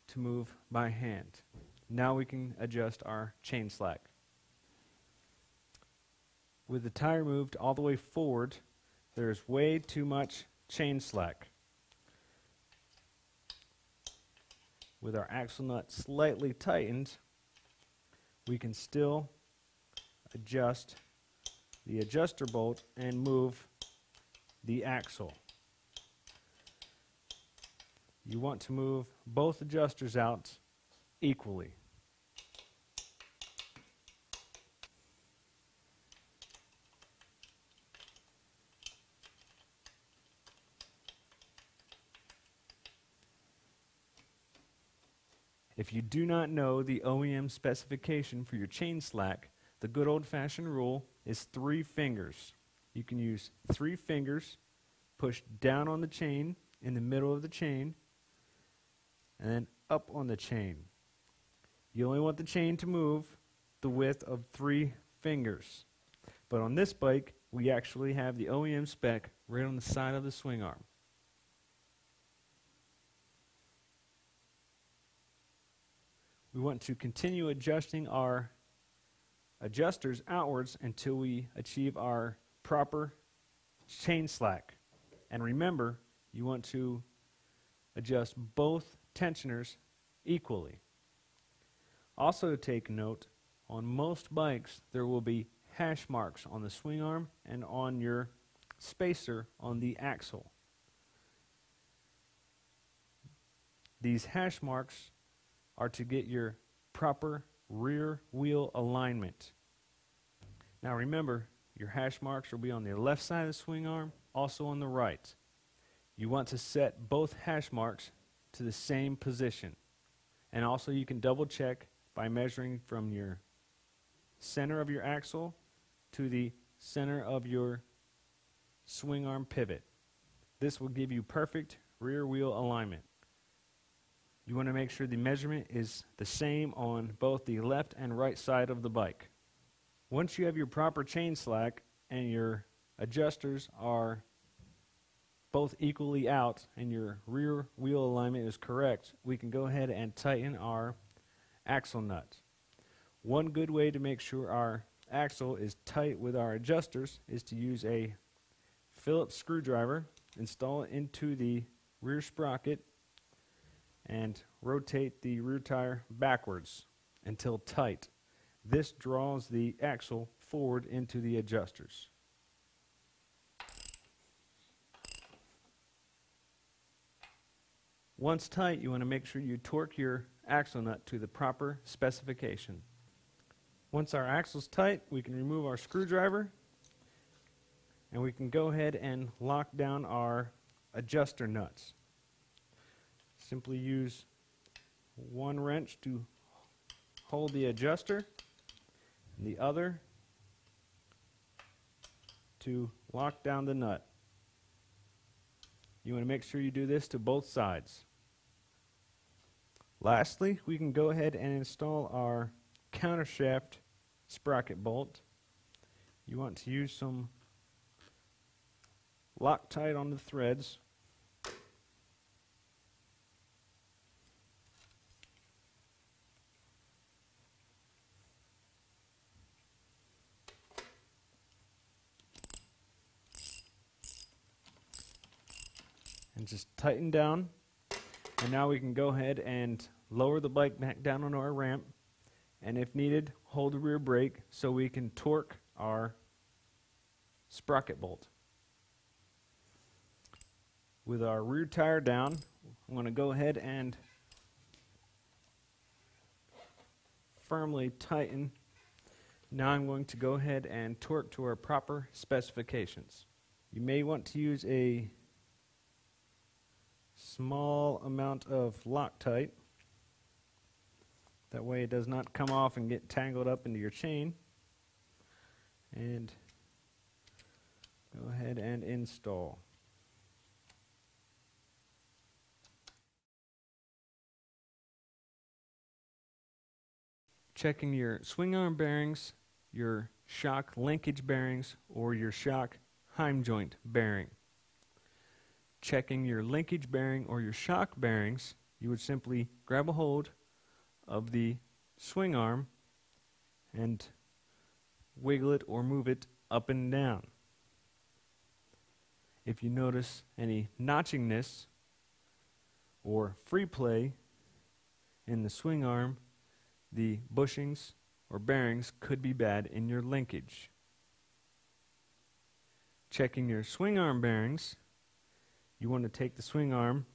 A: to move by hand. Now we can adjust our chain slack. With the tire moved all the way forward, there's way too much chain slack. With our axle nut slightly tightened, we can still adjust the adjuster bolt and move the axle. You want to move both adjusters out equally. If you do not know the OEM specification for your chain slack, the good old-fashioned rule is 3 fingers. You can use 3 fingers, push down on the chain, in the middle of the chain, and then up on the chain. You only want the chain to move the width of 3 fingers. But on this bike, we actually have the OEM spec right on the side of the swing arm. We want to continue adjusting our adjusters outwards until we achieve our proper chain slack. And remember, you want to adjust both tensioners equally. Also take note, on most bikes there will be hash marks on the swing arm and on your spacer on the axle. These hash marks are to get your proper rear wheel alignment. Now remember, your hash marks will be on the left side of the swing arm, also on the right. You want to set both hash marks to the same position. And also you can double check by measuring from your center of your axle to the center of your swing arm pivot. This will give you perfect rear wheel alignment. You want to make sure the measurement is the same on both the left and right side of the bike. Once you have your proper chain slack and your adjusters are both equally out and your rear wheel alignment is correct, we can go ahead and tighten our axle nut. One good way to make sure our axle is tight with our adjusters is to use a Phillips screwdriver, install it into the rear sprocket, and rotate the rear tire backwards until tight. This draws the axle forward into the adjusters. Once tight, you want to make sure you torque your axle nut to the proper specification. Once our axle's tight, we can remove our screwdriver and we can go ahead and lock down our adjuster nuts. Simply use one wrench to hold the adjuster and the other to lock down the nut. You want to make sure you do this to both sides. Lastly, we can go ahead and install our countershaft sprocket bolt. You want to use some Loctite on the threads. And just tighten down. And now we can go ahead and lower the bike back down on our ramp. And if needed, hold the rear brake so we can torque our sprocket bolt. With our rear tire down, I'm going to go ahead and firmly tighten. Now I'm going to go ahead and torque to our proper specifications. You may want to use a small amount of Loctite. That way it does not come off and get tangled up into your chain. And go ahead and install. Checking your swing arm bearings, your shock linkage bearings, or your shock heim joint bearing. Checking your linkage bearing or your shock bearings, you would simply grab a hold of the swing arm and wiggle it or move it up and down. If you notice any notchingness or free play in the swing arm, the bushings or bearings could be bad in your linkage. Checking your swing arm bearings, you want to take the swing arm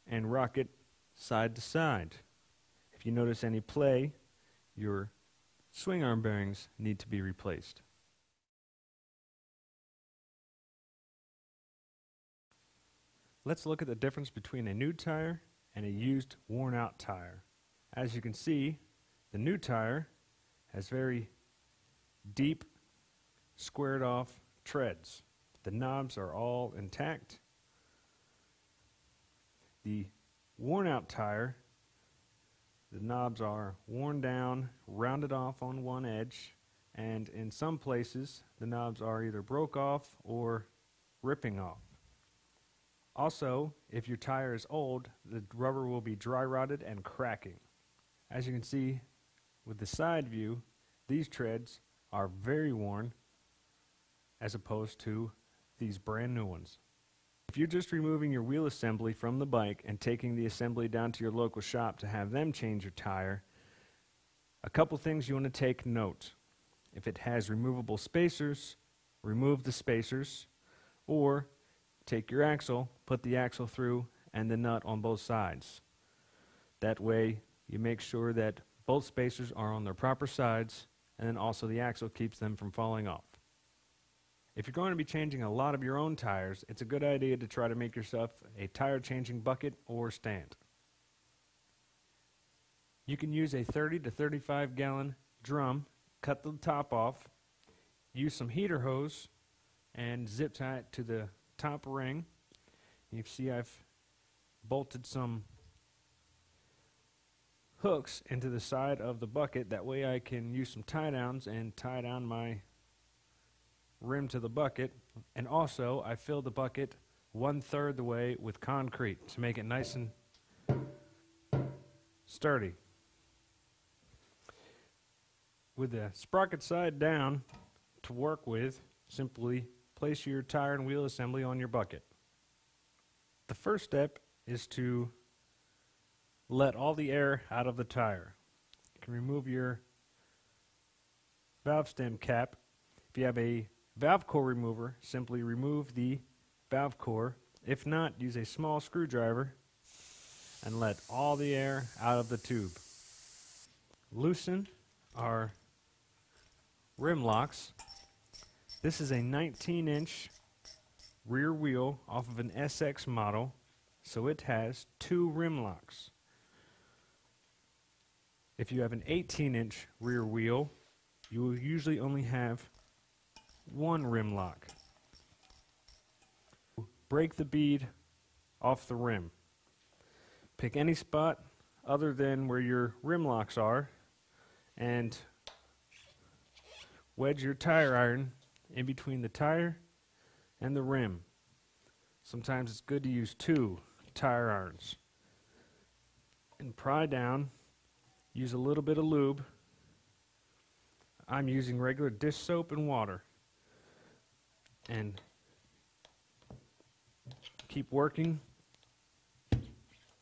A: and rock it side to side. If you notice any play, your swing arm bearings need to be replaced. Let's look at the difference between a new tire and a used, worn-out tire. As you can see, the new tire has very deep, squared-off treads. The knobs are all intact. The worn-out tire, the knobs are worn down, rounded off on one edge, and in some places the knobs are either broke off or ripping off. Also, if your tire is old, the rubber will be dry rotted and cracking. As you can see with the side view, these treads are very worn as opposed to these brand new ones. If you're just removing your wheel assembly from the bike and taking the assembly down to your local shop to have them change your tire, a couple things you want to take note. If it has removable spacers, remove the spacers, or take your axle, put the axle through, and the nut on both sides. That way you make sure that both spacers are on their proper sides, and then also the axle keeps them from falling off. If you're going to be changing a lot of your own tires, it's a good idea to try to make yourself a tire changing bucket or stand. You can use a 30 to 35 gallon drum, cut the top off, use some heater hose, and zip tie it to the top ring. You see I've bolted some hooks into the side of the bucket. That way I can use some tie downs and tie down my rim to the bucket, and also I filled the bucket 1/3 the way with concrete to make it nice and sturdy. With the sprocket side down to work with, simply place your tire and wheel assembly on your bucket. The first step is to let all the air out of the tire. You can remove your valve stem cap. If you have a valve core remover, simply remove the valve core. If not, use a small screwdriver and let all the air out of the tube. Loosen our rim locks. This is a 19-inch rear wheel off of an SX model, so it has 2 rim locks. If you have an 18-inch rear wheel, you will usually only have 1 rim lock. Break the bead off the rim. Pick any spot other than where your rim locks are and wedge your tire iron in between the tire and the rim. Sometimes it's good to use 2 tire irons. And pry down. Use a little bit of lube. I'm using regular dish soap and water. And keep working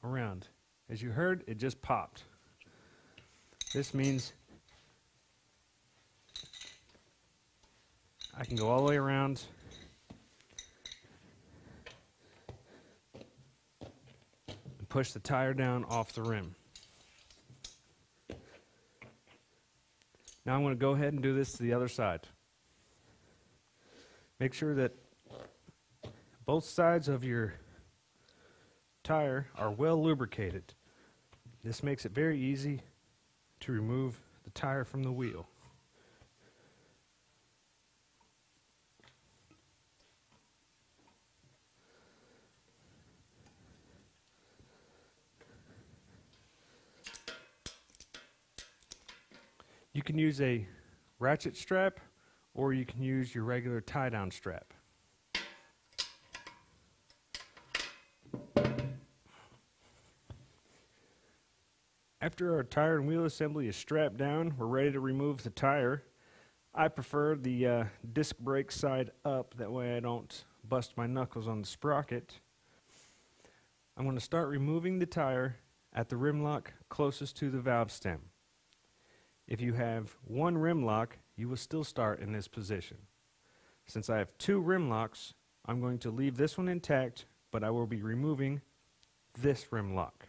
A: around. As you heard, it just popped. This means I can go all the way around and push the tire down off the rim. Now I'm going to go ahead and do this to the other side. Make sure that both sides of your tire are well lubricated. This makes it very easy to remove the tire from the wheel. You can use a ratchet strap, or you can use your regular tie-down strap. After our tire and wheel assembly is strapped down, we're ready to remove the tire. I prefer the disc brake side up, that way I don't bust my knuckles on the sprocket. I'm going to start removing the tire at the rim lock closest to the valve stem. If you have 1 rim lock, you will still start in this position. Since I have 2 rim locks, I'm going to leave this one intact, but I will be removing this rim lock.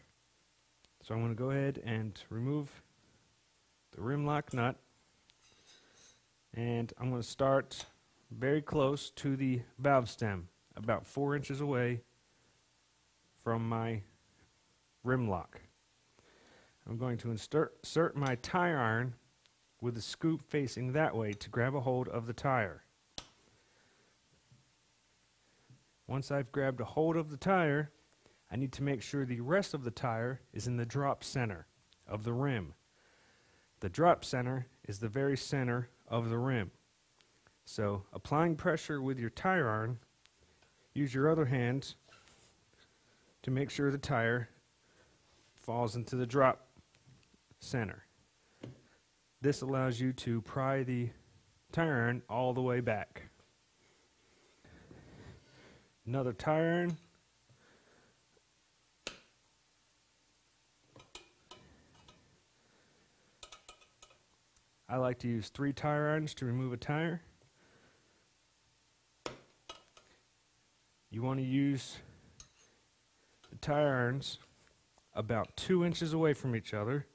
A: So I'm going to go ahead and remove the rim lock nut, and I'm going to start very close to the valve stem, about 4 inches away from my rim lock. I'm going to insert my tire iron with the scoop facing that way to grab a hold of the tire. Once I've grabbed a hold of the tire, I need to make sure the rest of the tire is in the drop center of the rim. The drop center is the very center of the rim. So applying pressure with your tire iron, use your other hand to make sure the tire falls into the drop center. This allows you to pry the tire iron all the way back. Another tire iron. I like to use 3 tire irons to remove a tire. You want to use the tire irons about 2 inches away from each other.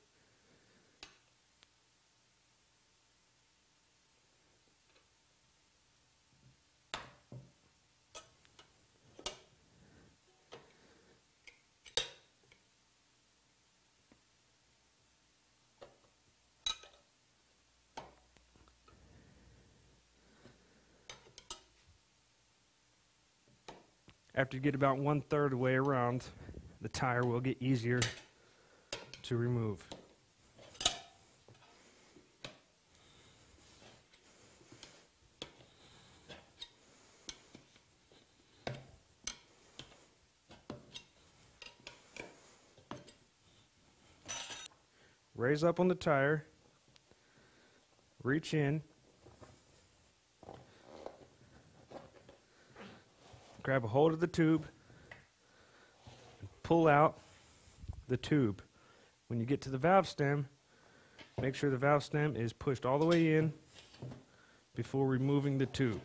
A: After you get about 1/3 of the way around, the tire will get easier to remove. raise up on the tire, reach in, grab a hold of the tube, and pull out the tube. When you get to the valve stem, make sure the valve stem is pushed all the way in before removing the tube.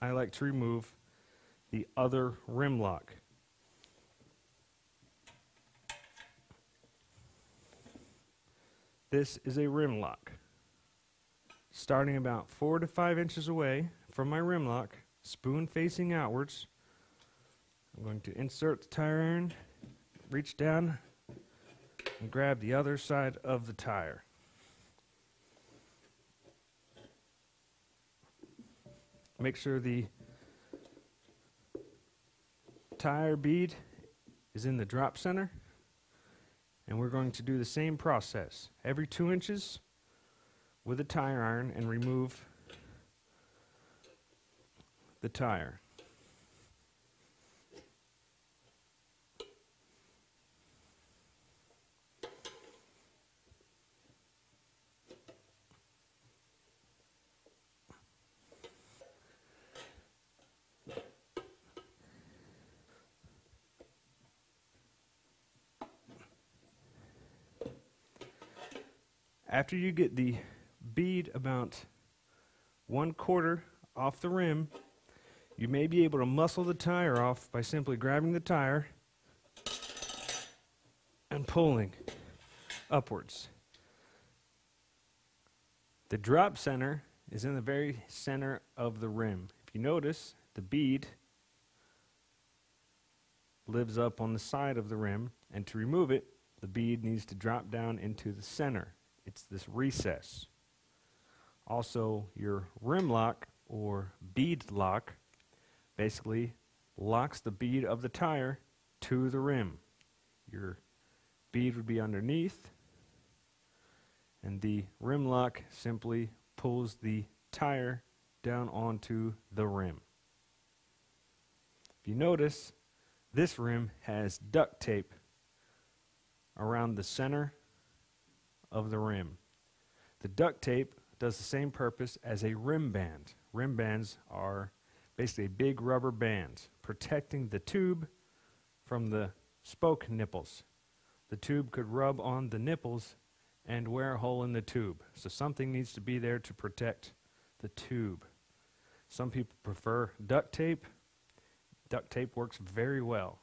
A: I like to remove the other rim lock. This is a rim lock. Starting about 4 to 5 inches away from my rim lock, spoon facing outwards, I'm going to insert the tire iron, reach down, and grab the other side of the tire. Make sure the tire bead is in the drop center, and we're going to do the same process every 2 inches with a tire iron and remove the tire. After you get the bead about 1/4 off the rim, you may be able to muscle the tire off by simply grabbing the tire and pulling upwards. The drop center is in the very center of the rim. If you notice, the bead lives up on the side of the rim, and to remove it, the bead needs to drop down into the center. It's this recess. Also, your rim lock or bead lock basically locks the bead of the tire to the rim. Your bead would be underneath, and the rim lock simply pulls the tire down onto the rim. If you notice, this rim has duct tape around the center of the rim. The duct tape does the same purpose as a rim band. Rim bands are basically big rubber bands protecting the tube from the spoke nipples. The tube could rub on the nipples and wear a hole in the tube. So something needs to be there to protect the tube. Some people prefer duct tape. Duct tape works very well.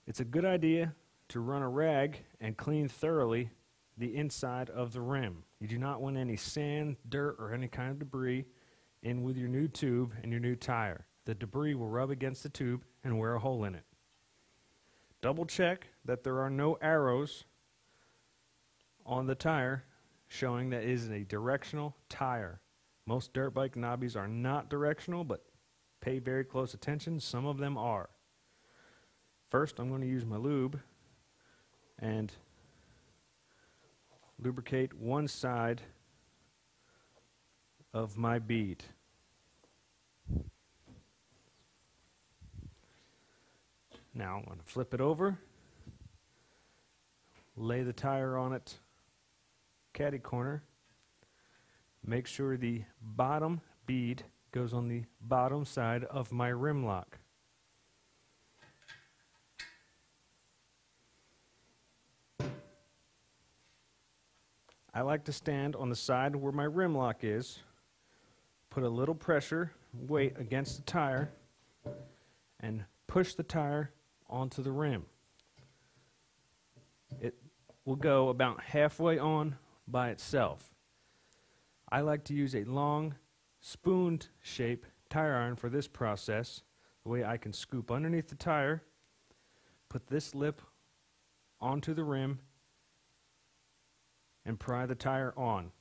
A: It's a good idea to run a rag and clean thoroughly the inside of the rim. You do not want any sand, dirt, or any kind of debris in with your new tube and your new tire. The debris will rub against the tube and wear a hole in it. Double check that there are no arrows on the tire showing that it is a directional tire. Most dirt bike knobbies are not directional, but pay very close attention. Some of them are. First, I'm going to use my lube and lubricate one side of my bead. Now I'm going to flip it over, lay the tire on it caddy corner, make sure the bottom bead goes on the bottom side of my rim lock. I like to stand on the side where my rim lock is, put a little pressure, weight against the tire, and push the tire onto the rim. It will go about halfway on by itself. I like to use a long, spooned shape tire iron for this process. The way I can scoop underneath the tire, put this lip onto the rim, and pry the tire on.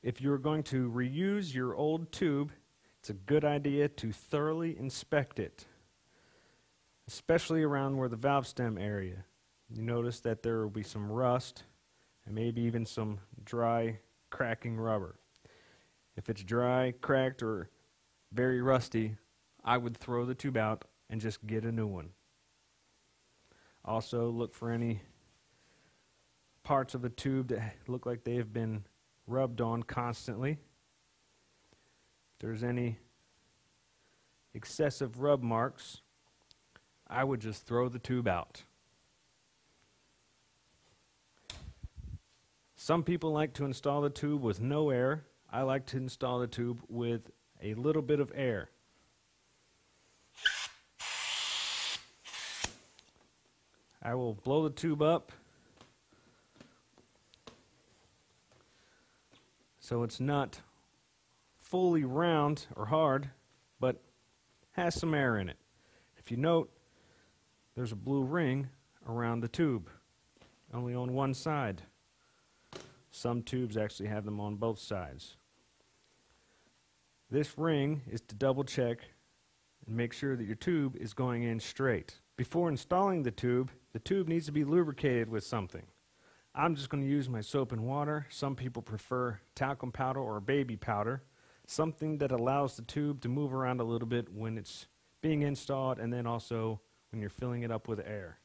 A: If you're going to reuse your old tube, it's a good idea to thoroughly inspect it, especially around where the valve stem area. You notice that there will be some rust and maybe even some dry, cracking rubber. If it's dry, cracked, or very rusty, I would throw the tube out and just get a new one. Also, look for any parts of the tube that look like they have been rubbed on constantly. If there's any excessive rub marks, I would just throw the tube out. Some people like to install the tube with no air. I like to install the tube with a little bit of air. I will blow the tube up so it's not fully round or hard, but has some air in it. If you note, there's a blue ring around the tube, only on one side. Some tubes actually have them on both sides. This ring is to double check and make sure that your tube is going in straight. Before installing the tube needs to be lubricated with something. I'm just going to use my soap and water. Some people prefer talcum powder or baby powder, something that allows the tube to move around a little bit when it's being installed and then also when you're filling it up with air.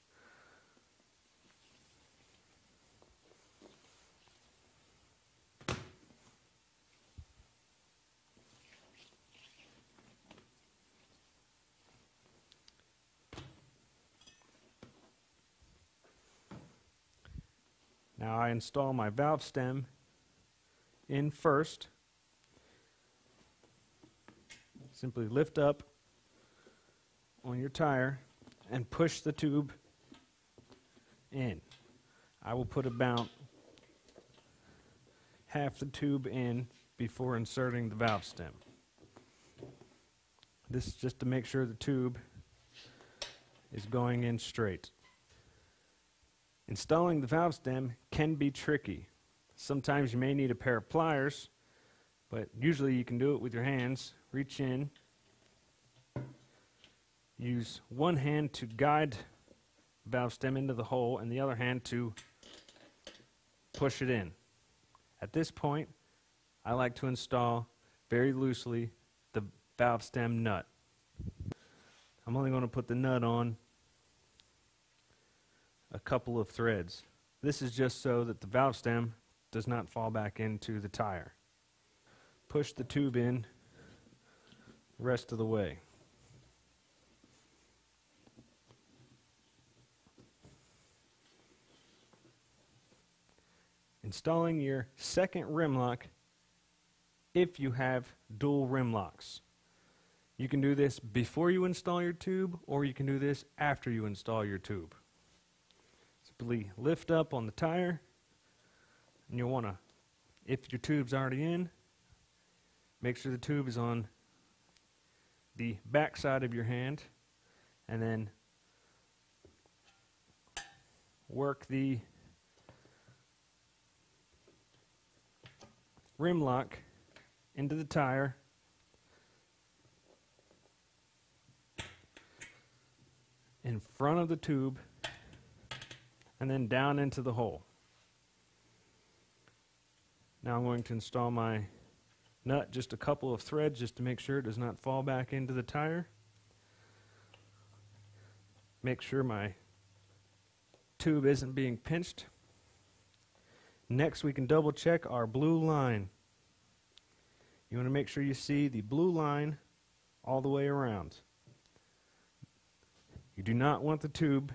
A: Now I install my valve stem in first. Simply lift up on your tire and push the tube in. I will put about half the tube in before inserting the valve stem. This is just to make sure the tube is going in straight. Installing the valve stem can be tricky. Sometimes you may need a pair of pliers, but usually you can do it with your hands. Reach in, use one hand to guide the valve stem into the hole and the other hand to push it in. At this point, I like to install very loosely the valve stem nut. I'm only going to put the nut on a couple of threads. This is just so that the valve stem does not fall back into the tire. Push the tube in the rest of the way. Installing your second rim lock if you have dual rim locks. You can do this before you install your tube, or you can do this after you install your tube. Simply lift up on the tire, and you'll want to, if your tube's already in, make sure the tube is on the back side of your hand, and then work the rim lock into the tire in front of the tube and then down into the hole. Now I'm going to install my nut, just a couple of threads just to make sure it does not fall back into the tire. Make sure my tube isn't being pinched. Next, we can double check our blue line. You want to make sure you see the blue line all the way around. You do not want the tube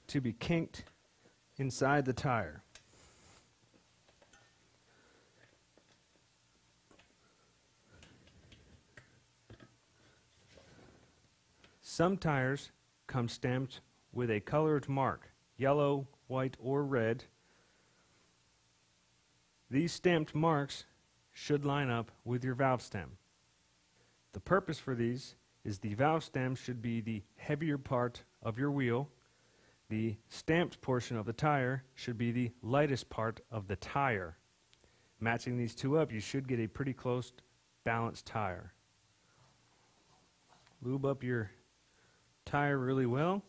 A: to be kinked inside the tire. Some tires come stamped with a colored mark, yellow, white, or red. These stamped marks should line up with your valve stem. The purpose for these is the valve stem should be the heavier part of your wheel. The stamped portion of the tire should be the lightest part of the tire. Matching these two up, you should get a pretty close balanced tire. Lube up your tire really well.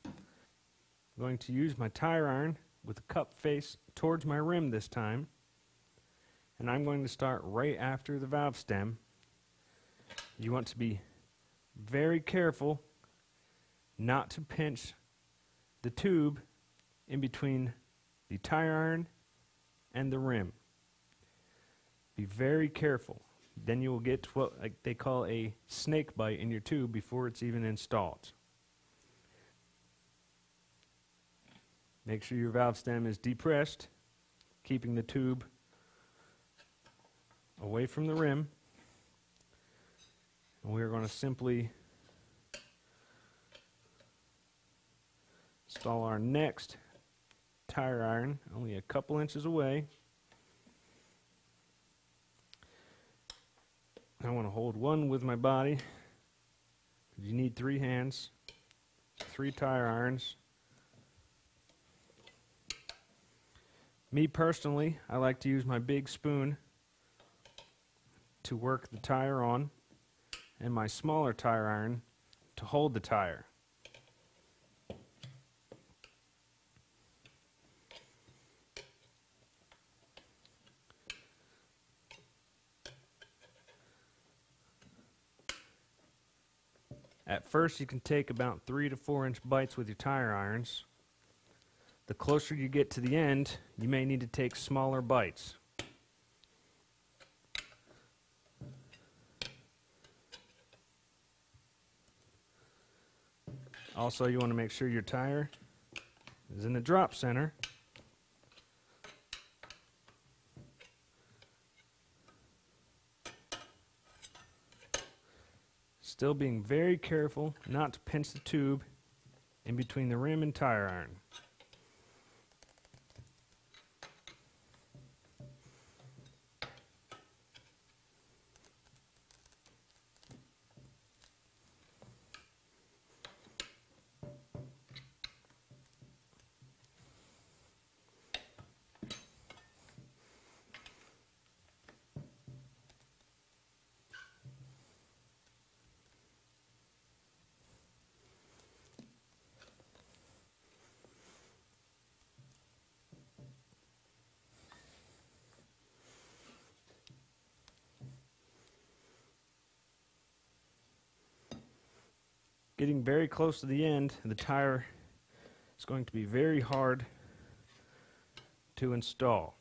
A: I'm going to use my tire iron with the cup face towards my rim this time, and I'm going to start right after the valve stem. You want to be very careful not to pinch the tube in between the tire iron and the rim. Be very careful. Then you will get what they call a snake bite in your tube before it's even installed. Make sure your valve stem is depressed, keeping the tube away from the rim. And we're going to simply install our next tire iron, only a couple inches away. I want to hold one with my body. You need 3 hands, 3 tire irons. Me personally, I like to use my big spoon to work the tire on, and my smaller tire iron to hold the tire. At first, you can take about 3 to 4 inch bites with your tire irons. The closer you get to the end, you may need to take smaller bites. Also, you want to make sure your tire is in the drop center. Still being very careful not to pinch the tube in between the rim and tire iron. Getting very close to the end, the tire is going to be very hard to install.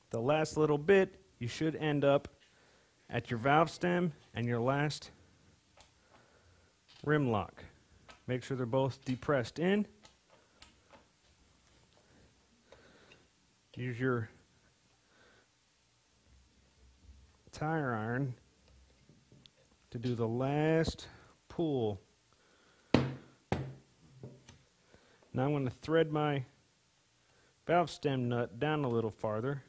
A: The last little bit, you should end up at your valve stem and your last rim lock. Make sure they're both depressed in. Use your tire iron to do the last pull. Now I'm going to thread my valve stem nut down a little farther.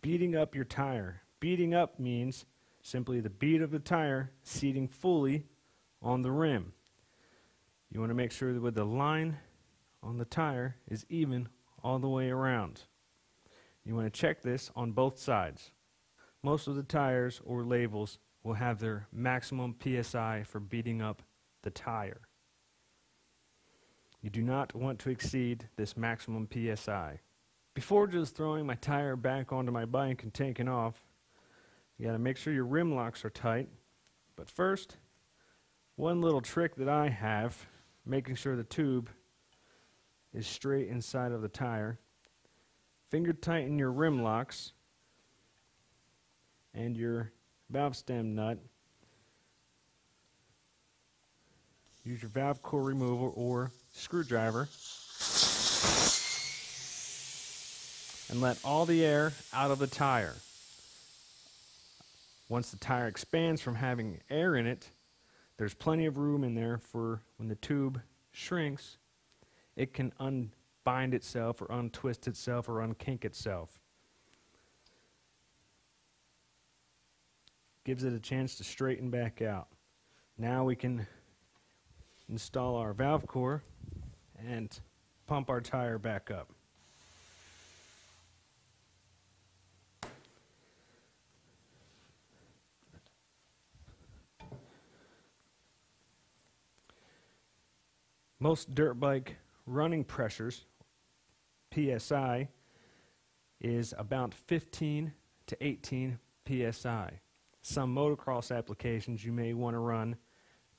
A: Beating up your tire. Beating up means simply the bead of the tire seating fully on the rim. You want to make sure that with the line on the tire is even all the way around. You want to check this on both sides. Most of the tires or labels will have their maximum PSI for beating up the tire. You do not want to exceed this maximum PSI. Before just throwing my tire back onto my bike and taking off, you got to make sure your rim locks are tight. But first, one little trick that I have, making sure the tube is straight inside of the tire. Finger tighten your rim locks and your valve stem nut. Use your valve core remover or screwdriver and let all the air out of the tire. Once the tire expands from having air in it, there's plenty of room in there for when the tube shrinks, it can unbind itself or untwist itself or unkink itself. gives it a chance to straighten back out. Now we can install our valve core and pump our tire back up. Most dirt bike running pressures, PSI, is about 15 to 18 PSI. Some motocross applications you may want to run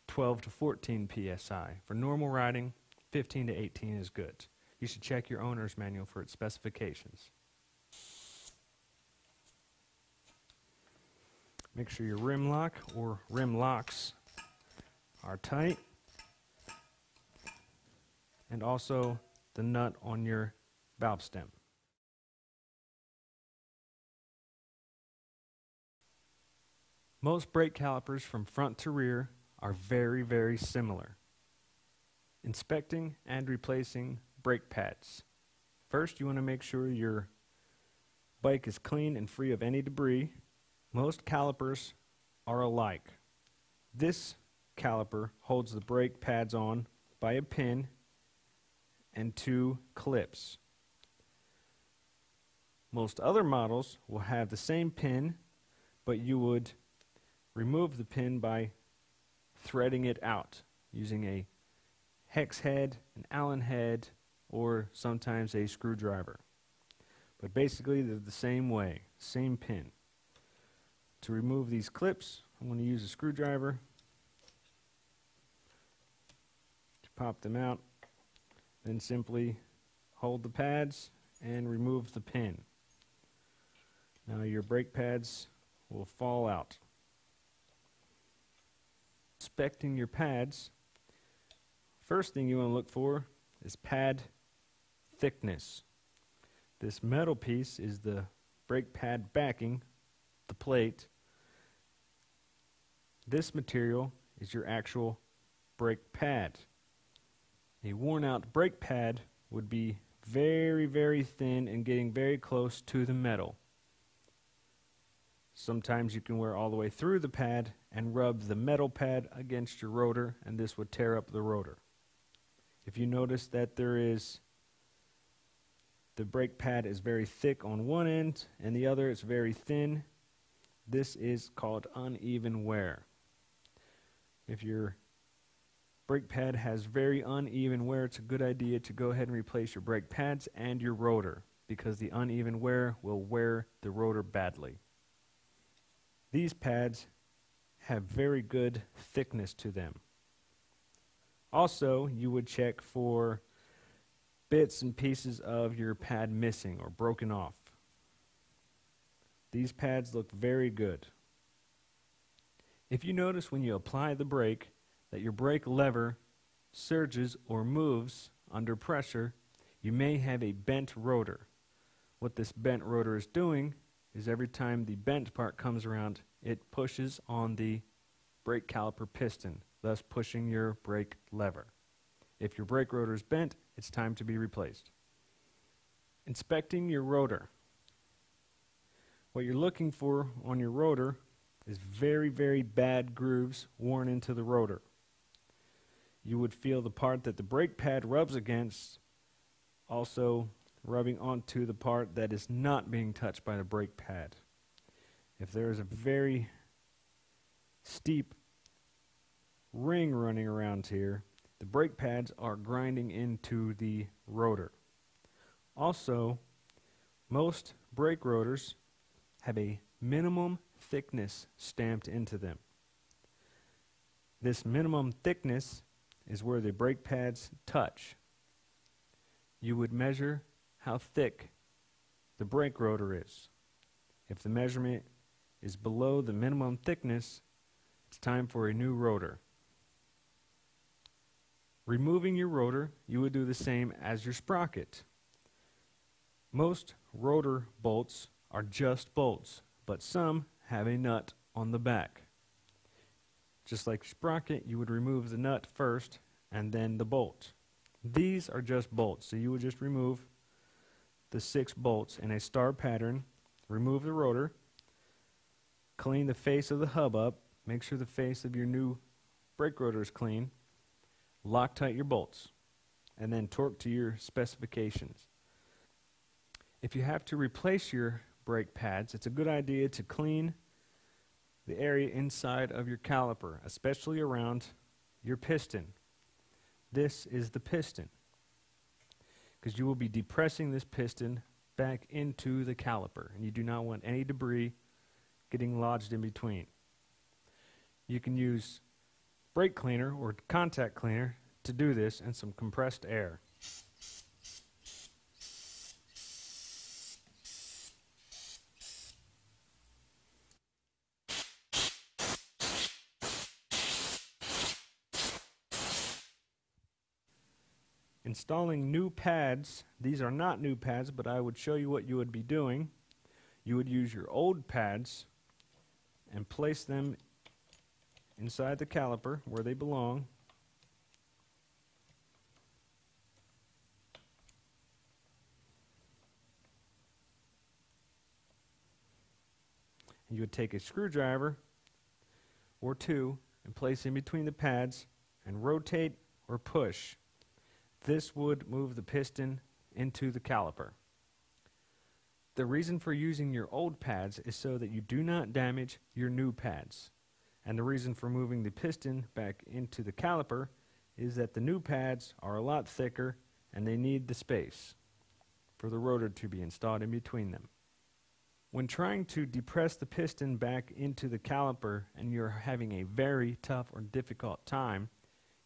A: 12 to 14 PSI. For normal riding, 15 to 18 is good. You should check your owner's manual for its specifications. Make sure your rim lock or rim locks are tight, and also the nut on your valve stem. Most brake calipers from front to rear are very, very similar. Inspecting and replacing brake pads. First, you want to make sure your bike is clean and free of any debris. Most calipers are alike. This caliper holds the brake pads on by a pin and 2 clips. Most other models will have the same pin, but you would remove the pin by threading it out using a hex head, an Allen head, or sometimes a screwdriver. But basically they're the same way, same pin. To remove these clips, I'm going to use a screwdriver to pop them out. Then simply hold the pads and remove the pin. Now your brake pads will fall out. Inspecting your pads, first thing you want to look for is pad thickness. This metal piece is the brake pad backing, the plate. This material is your actual brake pad. A worn out brake pad would be very, very thin and getting very close to the metal. Sometimes you can wear all the way through the pad and rub the metal pad against your rotor, and this would tear up the rotor. If you notice that the brake pad is very thick on one end and the other is very thin, this is called uneven wear. If your brake pad has very uneven wear, it's a good idea to go ahead and replace your brake pads and your rotor, because the uneven wear will wear the rotor badly. These pads have very good thickness to them. Also, you would check for bits and pieces of your pad missing or broken off. These pads look very good. If you notice when you apply the brake that your brake lever surges or moves under pressure, you may have a bent rotor. What this bent rotor is doing is every time the bent part comes around, it pushes on the brake caliper piston, thus pushing your brake lever. If your brake rotor is bent, it's time to be replaced. Inspecting your rotor. What you're looking for on your rotor is very, very bad grooves worn into the rotor. You would feel the part that the brake pad rubs against also rubbing onto the part that is not being touched by the brake pad. If there is a very steep ring running around here, the brake pads are grinding into the rotor. Also, most brake rotors have a minimum thickness stamped into them. This minimum thickness is where the brake pads touch. You would measure how thick the brake rotor is. If the measurement is below the minimum thickness, it's time for a new rotor. Removing your rotor, you would do the same as your sprocket. Most rotor bolts are just bolts, but some have a nut on the back. Just like your sprocket, you would remove the nut first and then the bolt. These are just bolts, so you would just remove the 6 bolts in a star pattern, remove the rotor, Clean the face of the hub up. Make sure the face of your new brake rotor is clean. Loctite your bolts, and then torque to your specifications. If you have to replace your brake pads, it's a good idea to clean the area inside of your caliper, especially around your piston. This is the piston, because you will be depressing this piston back into the caliper, and you do not want any debris getting lodged in between. You can use brake cleaner or contact cleaner to do this, and some compressed air. Installing new pads. These are not new pads, but I would show you what you would be doing. You would use your old pads and place them inside the caliper where they belong. And you would take a screwdriver or two and place in between the pads and rotate or push. This would move the piston into the caliper. The reason for using your old pads is so that you do not damage your new pads. And the reason for moving the piston back into the caliper is that the new pads are a lot thicker and they need the space for the rotor to be installed in between them. When trying to depress the piston back into the caliper and you're having a very tough or difficult time,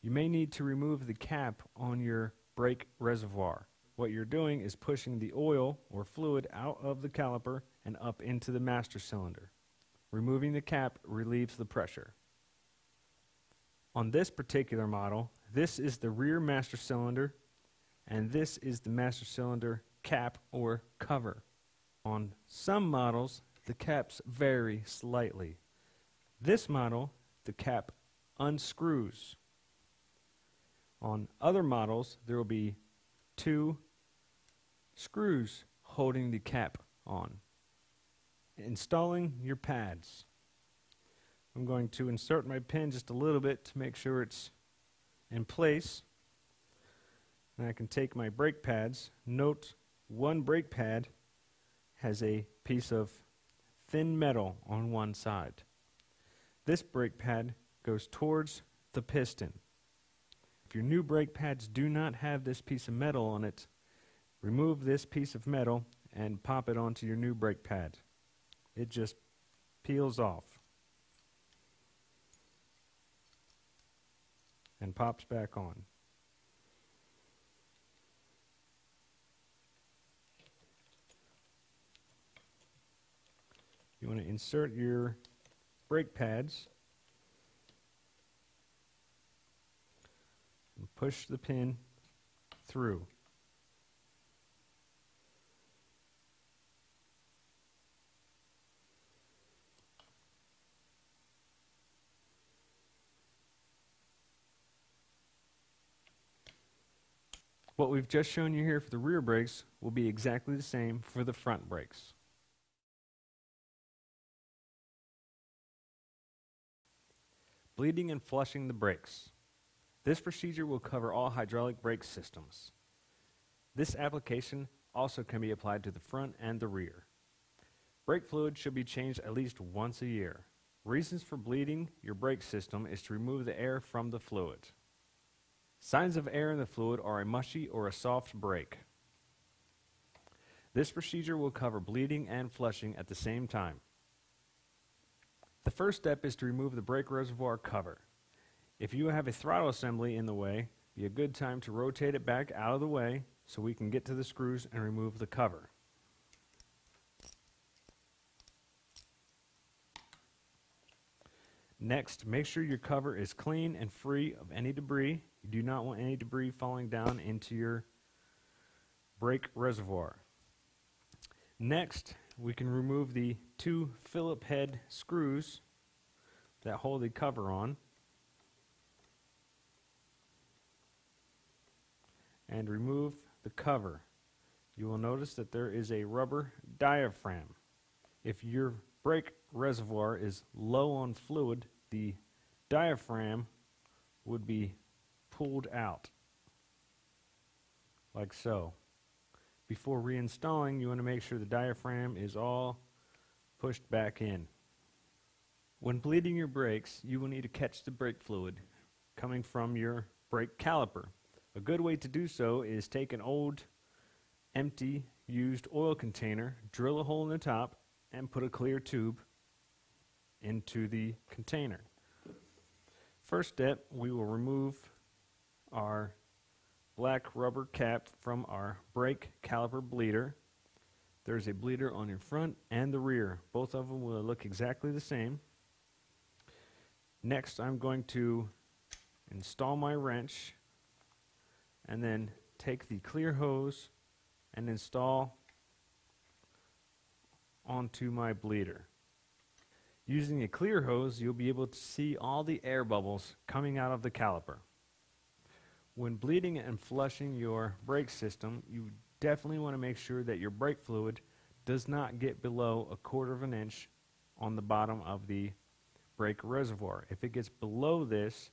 A: you may need to remove the cap on your brake reservoir. What you're doing is pushing the oil or fluid out of the caliper and up into the master cylinder. Removing the cap relieves the pressure. On this particular model, this is the rear master cylinder, and this is the master cylinder cap or cover. On some models, the caps vary slightly. This model, the cap unscrews. On other models, there will be two screws holding the cap on. Installing your pads. I'm going to insert my pin just a little bit to make sure it's in place. And I can take my brake pads. Note, one brake pad has a piece of thin metal on one side. This brake pad goes towards the piston. If your new brake pads do not have this piece of metal on it, remove this piece of metal and pop it onto your new brake pad. It just peels off and pops back on. You want to insert your brake pads and push the pin through. What we've just shown you here for the rear brakes will be exactly the same for the front brakes. Bleeding and flushing the brakes. This procedure will cover all hydraulic brake systems. This application also can be applied to the front and the rear. Brake fluid should be changed at least once a year. Reasons for bleeding your brake system is to remove the air from the fluid. Signs of air in the fluid are a mushy or a soft brake. This procedure will cover bleeding and flushing at the same time. The first step is to remove the brake reservoir cover. If you have a throttle assembly in the way, be a good time to rotate it back out of the way so we can get to the screws and remove the cover. Next, make sure your cover is clean and free of any debris. You do not want any debris falling down into your brake reservoir. Next, we can remove the two Phillip head screws that hold the cover on and remove the cover. You will notice that there is a rubber diaphragm. If your brake reservoir is low on fluid, the diaphragm would be pulled out, like so. Before reinstalling, you want to make sure the diaphragm is all pushed back in. When bleeding your brakes, you will need to catch the brake fluid coming from your brake caliper. A good way to do so is take an old, empty, used oil container, drill a hole in the top, and put a clear tube into the container. First step, we will remove our black rubber cap from our brake caliper bleeder. There's a bleeder on your front and the rear. Both of them will look exactly the same. Next, I'm going to install my wrench and then take the clear hose and install onto my bleeder. Using a clear hose, you'll be able to see all the air bubbles coming out of the caliper. When bleeding and flushing your brake system, you definitely want to make sure that your brake fluid does not get below 1/4 inch on the bottom of the brake reservoir. If it gets below this,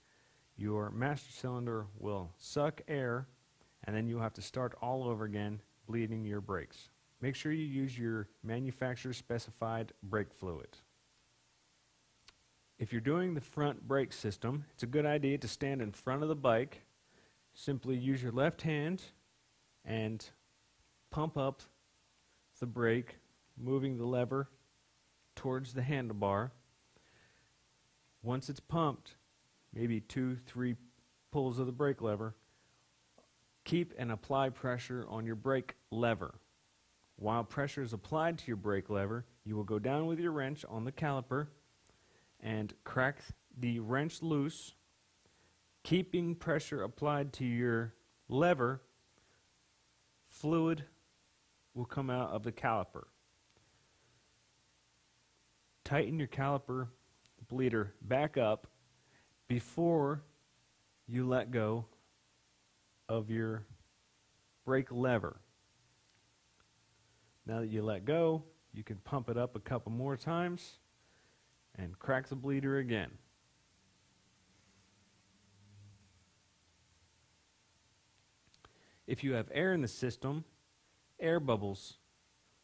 A: your master cylinder will suck air, and then you'll have to start all over again bleeding your brakes. Make sure you use your manufacturer specified brake fluid. If you're doing the front brake system, it's a good idea to stand in front of the bike. Simply use your left hand and pump up the brake, moving the lever towards the handlebar. Once it's pumped, maybe 2-3 pulls of the brake lever, keep and apply pressure on your brake lever. While pressure is applied to your brake lever, you will go down with your wrench on the caliper and crack the wrench loose. Keeping pressure applied to your lever, fluid will come out of the caliper. Tighten your caliper bleeder back up before you let go of your brake lever. Now that you let go, you can pump it up a couple more times and crack the bleeder again. If you have air in the system, air bubbles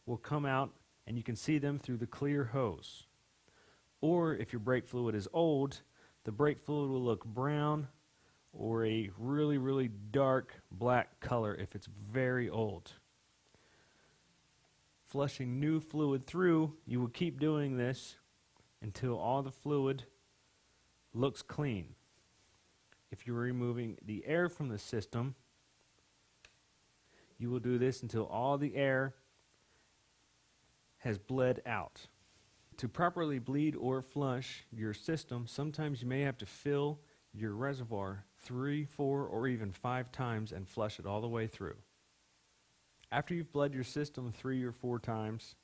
A: will come out and you can see them through the clear hose. Or if your brake fluid is old, the brake fluid will look brown or a really, really dark black color if it's very old. Flushing new fluid through, you will keep doing this until all the fluid looks clean. If you're removing the air from the system, you will do this until all the air has bled out. To properly bleed or flush your system, sometimes you may have to fill your reservoir 3, 4, or even 5 times and flush it all the way through. After you've bled your system 3 or 4 times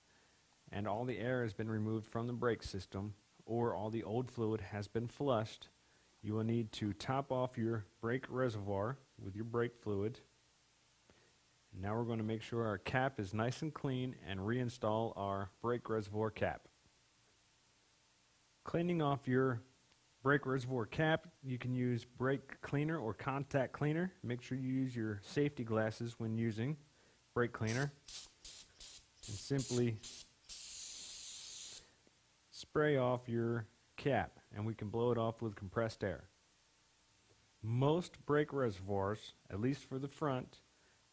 A: and all the air has been removed from the brake system or all the old fluid has been flushed, you will need to top off your brake reservoir with your brake fluid. Now we're going to make sure our cap is nice and clean and reinstall our brake reservoir cap. Cleaning off your brake reservoir cap, you can use brake cleaner or contact cleaner. Make sure you use your safety glasses when using brake cleaner. And simply spray off your cap, and we can blow it off with compressed air. Most brake reservoirs, at least for the front,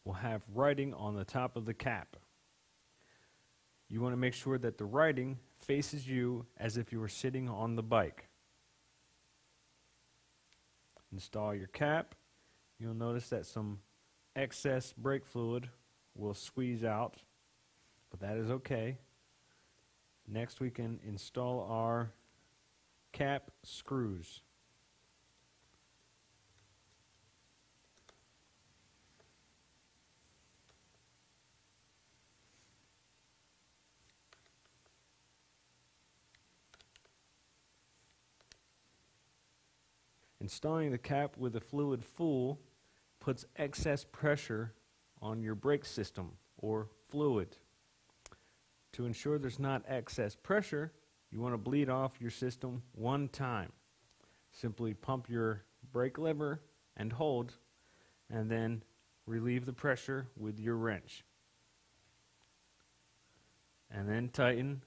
A: will have writing on the top of the cap. You want to make sure that the writing faces you as if you were sitting on the bike. Install your cap. You'll notice that some excess brake fluid will squeeze out, but that is okay. Next, we can install our cap screws. Installing the cap with the fluid full puts excess pressure on your brake system or fluid. To ensure there's not excess pressure, You want to bleed off your system one time. Simply pump your brake lever and hold, and then relieve the pressure with your wrench. And then tighten.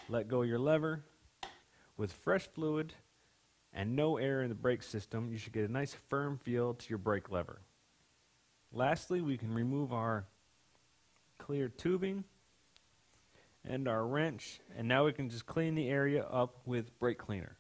A: Let go of your lever. With fresh fluid and no air in the brake system, you should get a nice firm feel to your brake lever. Lastly, we can remove our clear tubing and our wrench, and now we can just clean the area up with brake cleaner.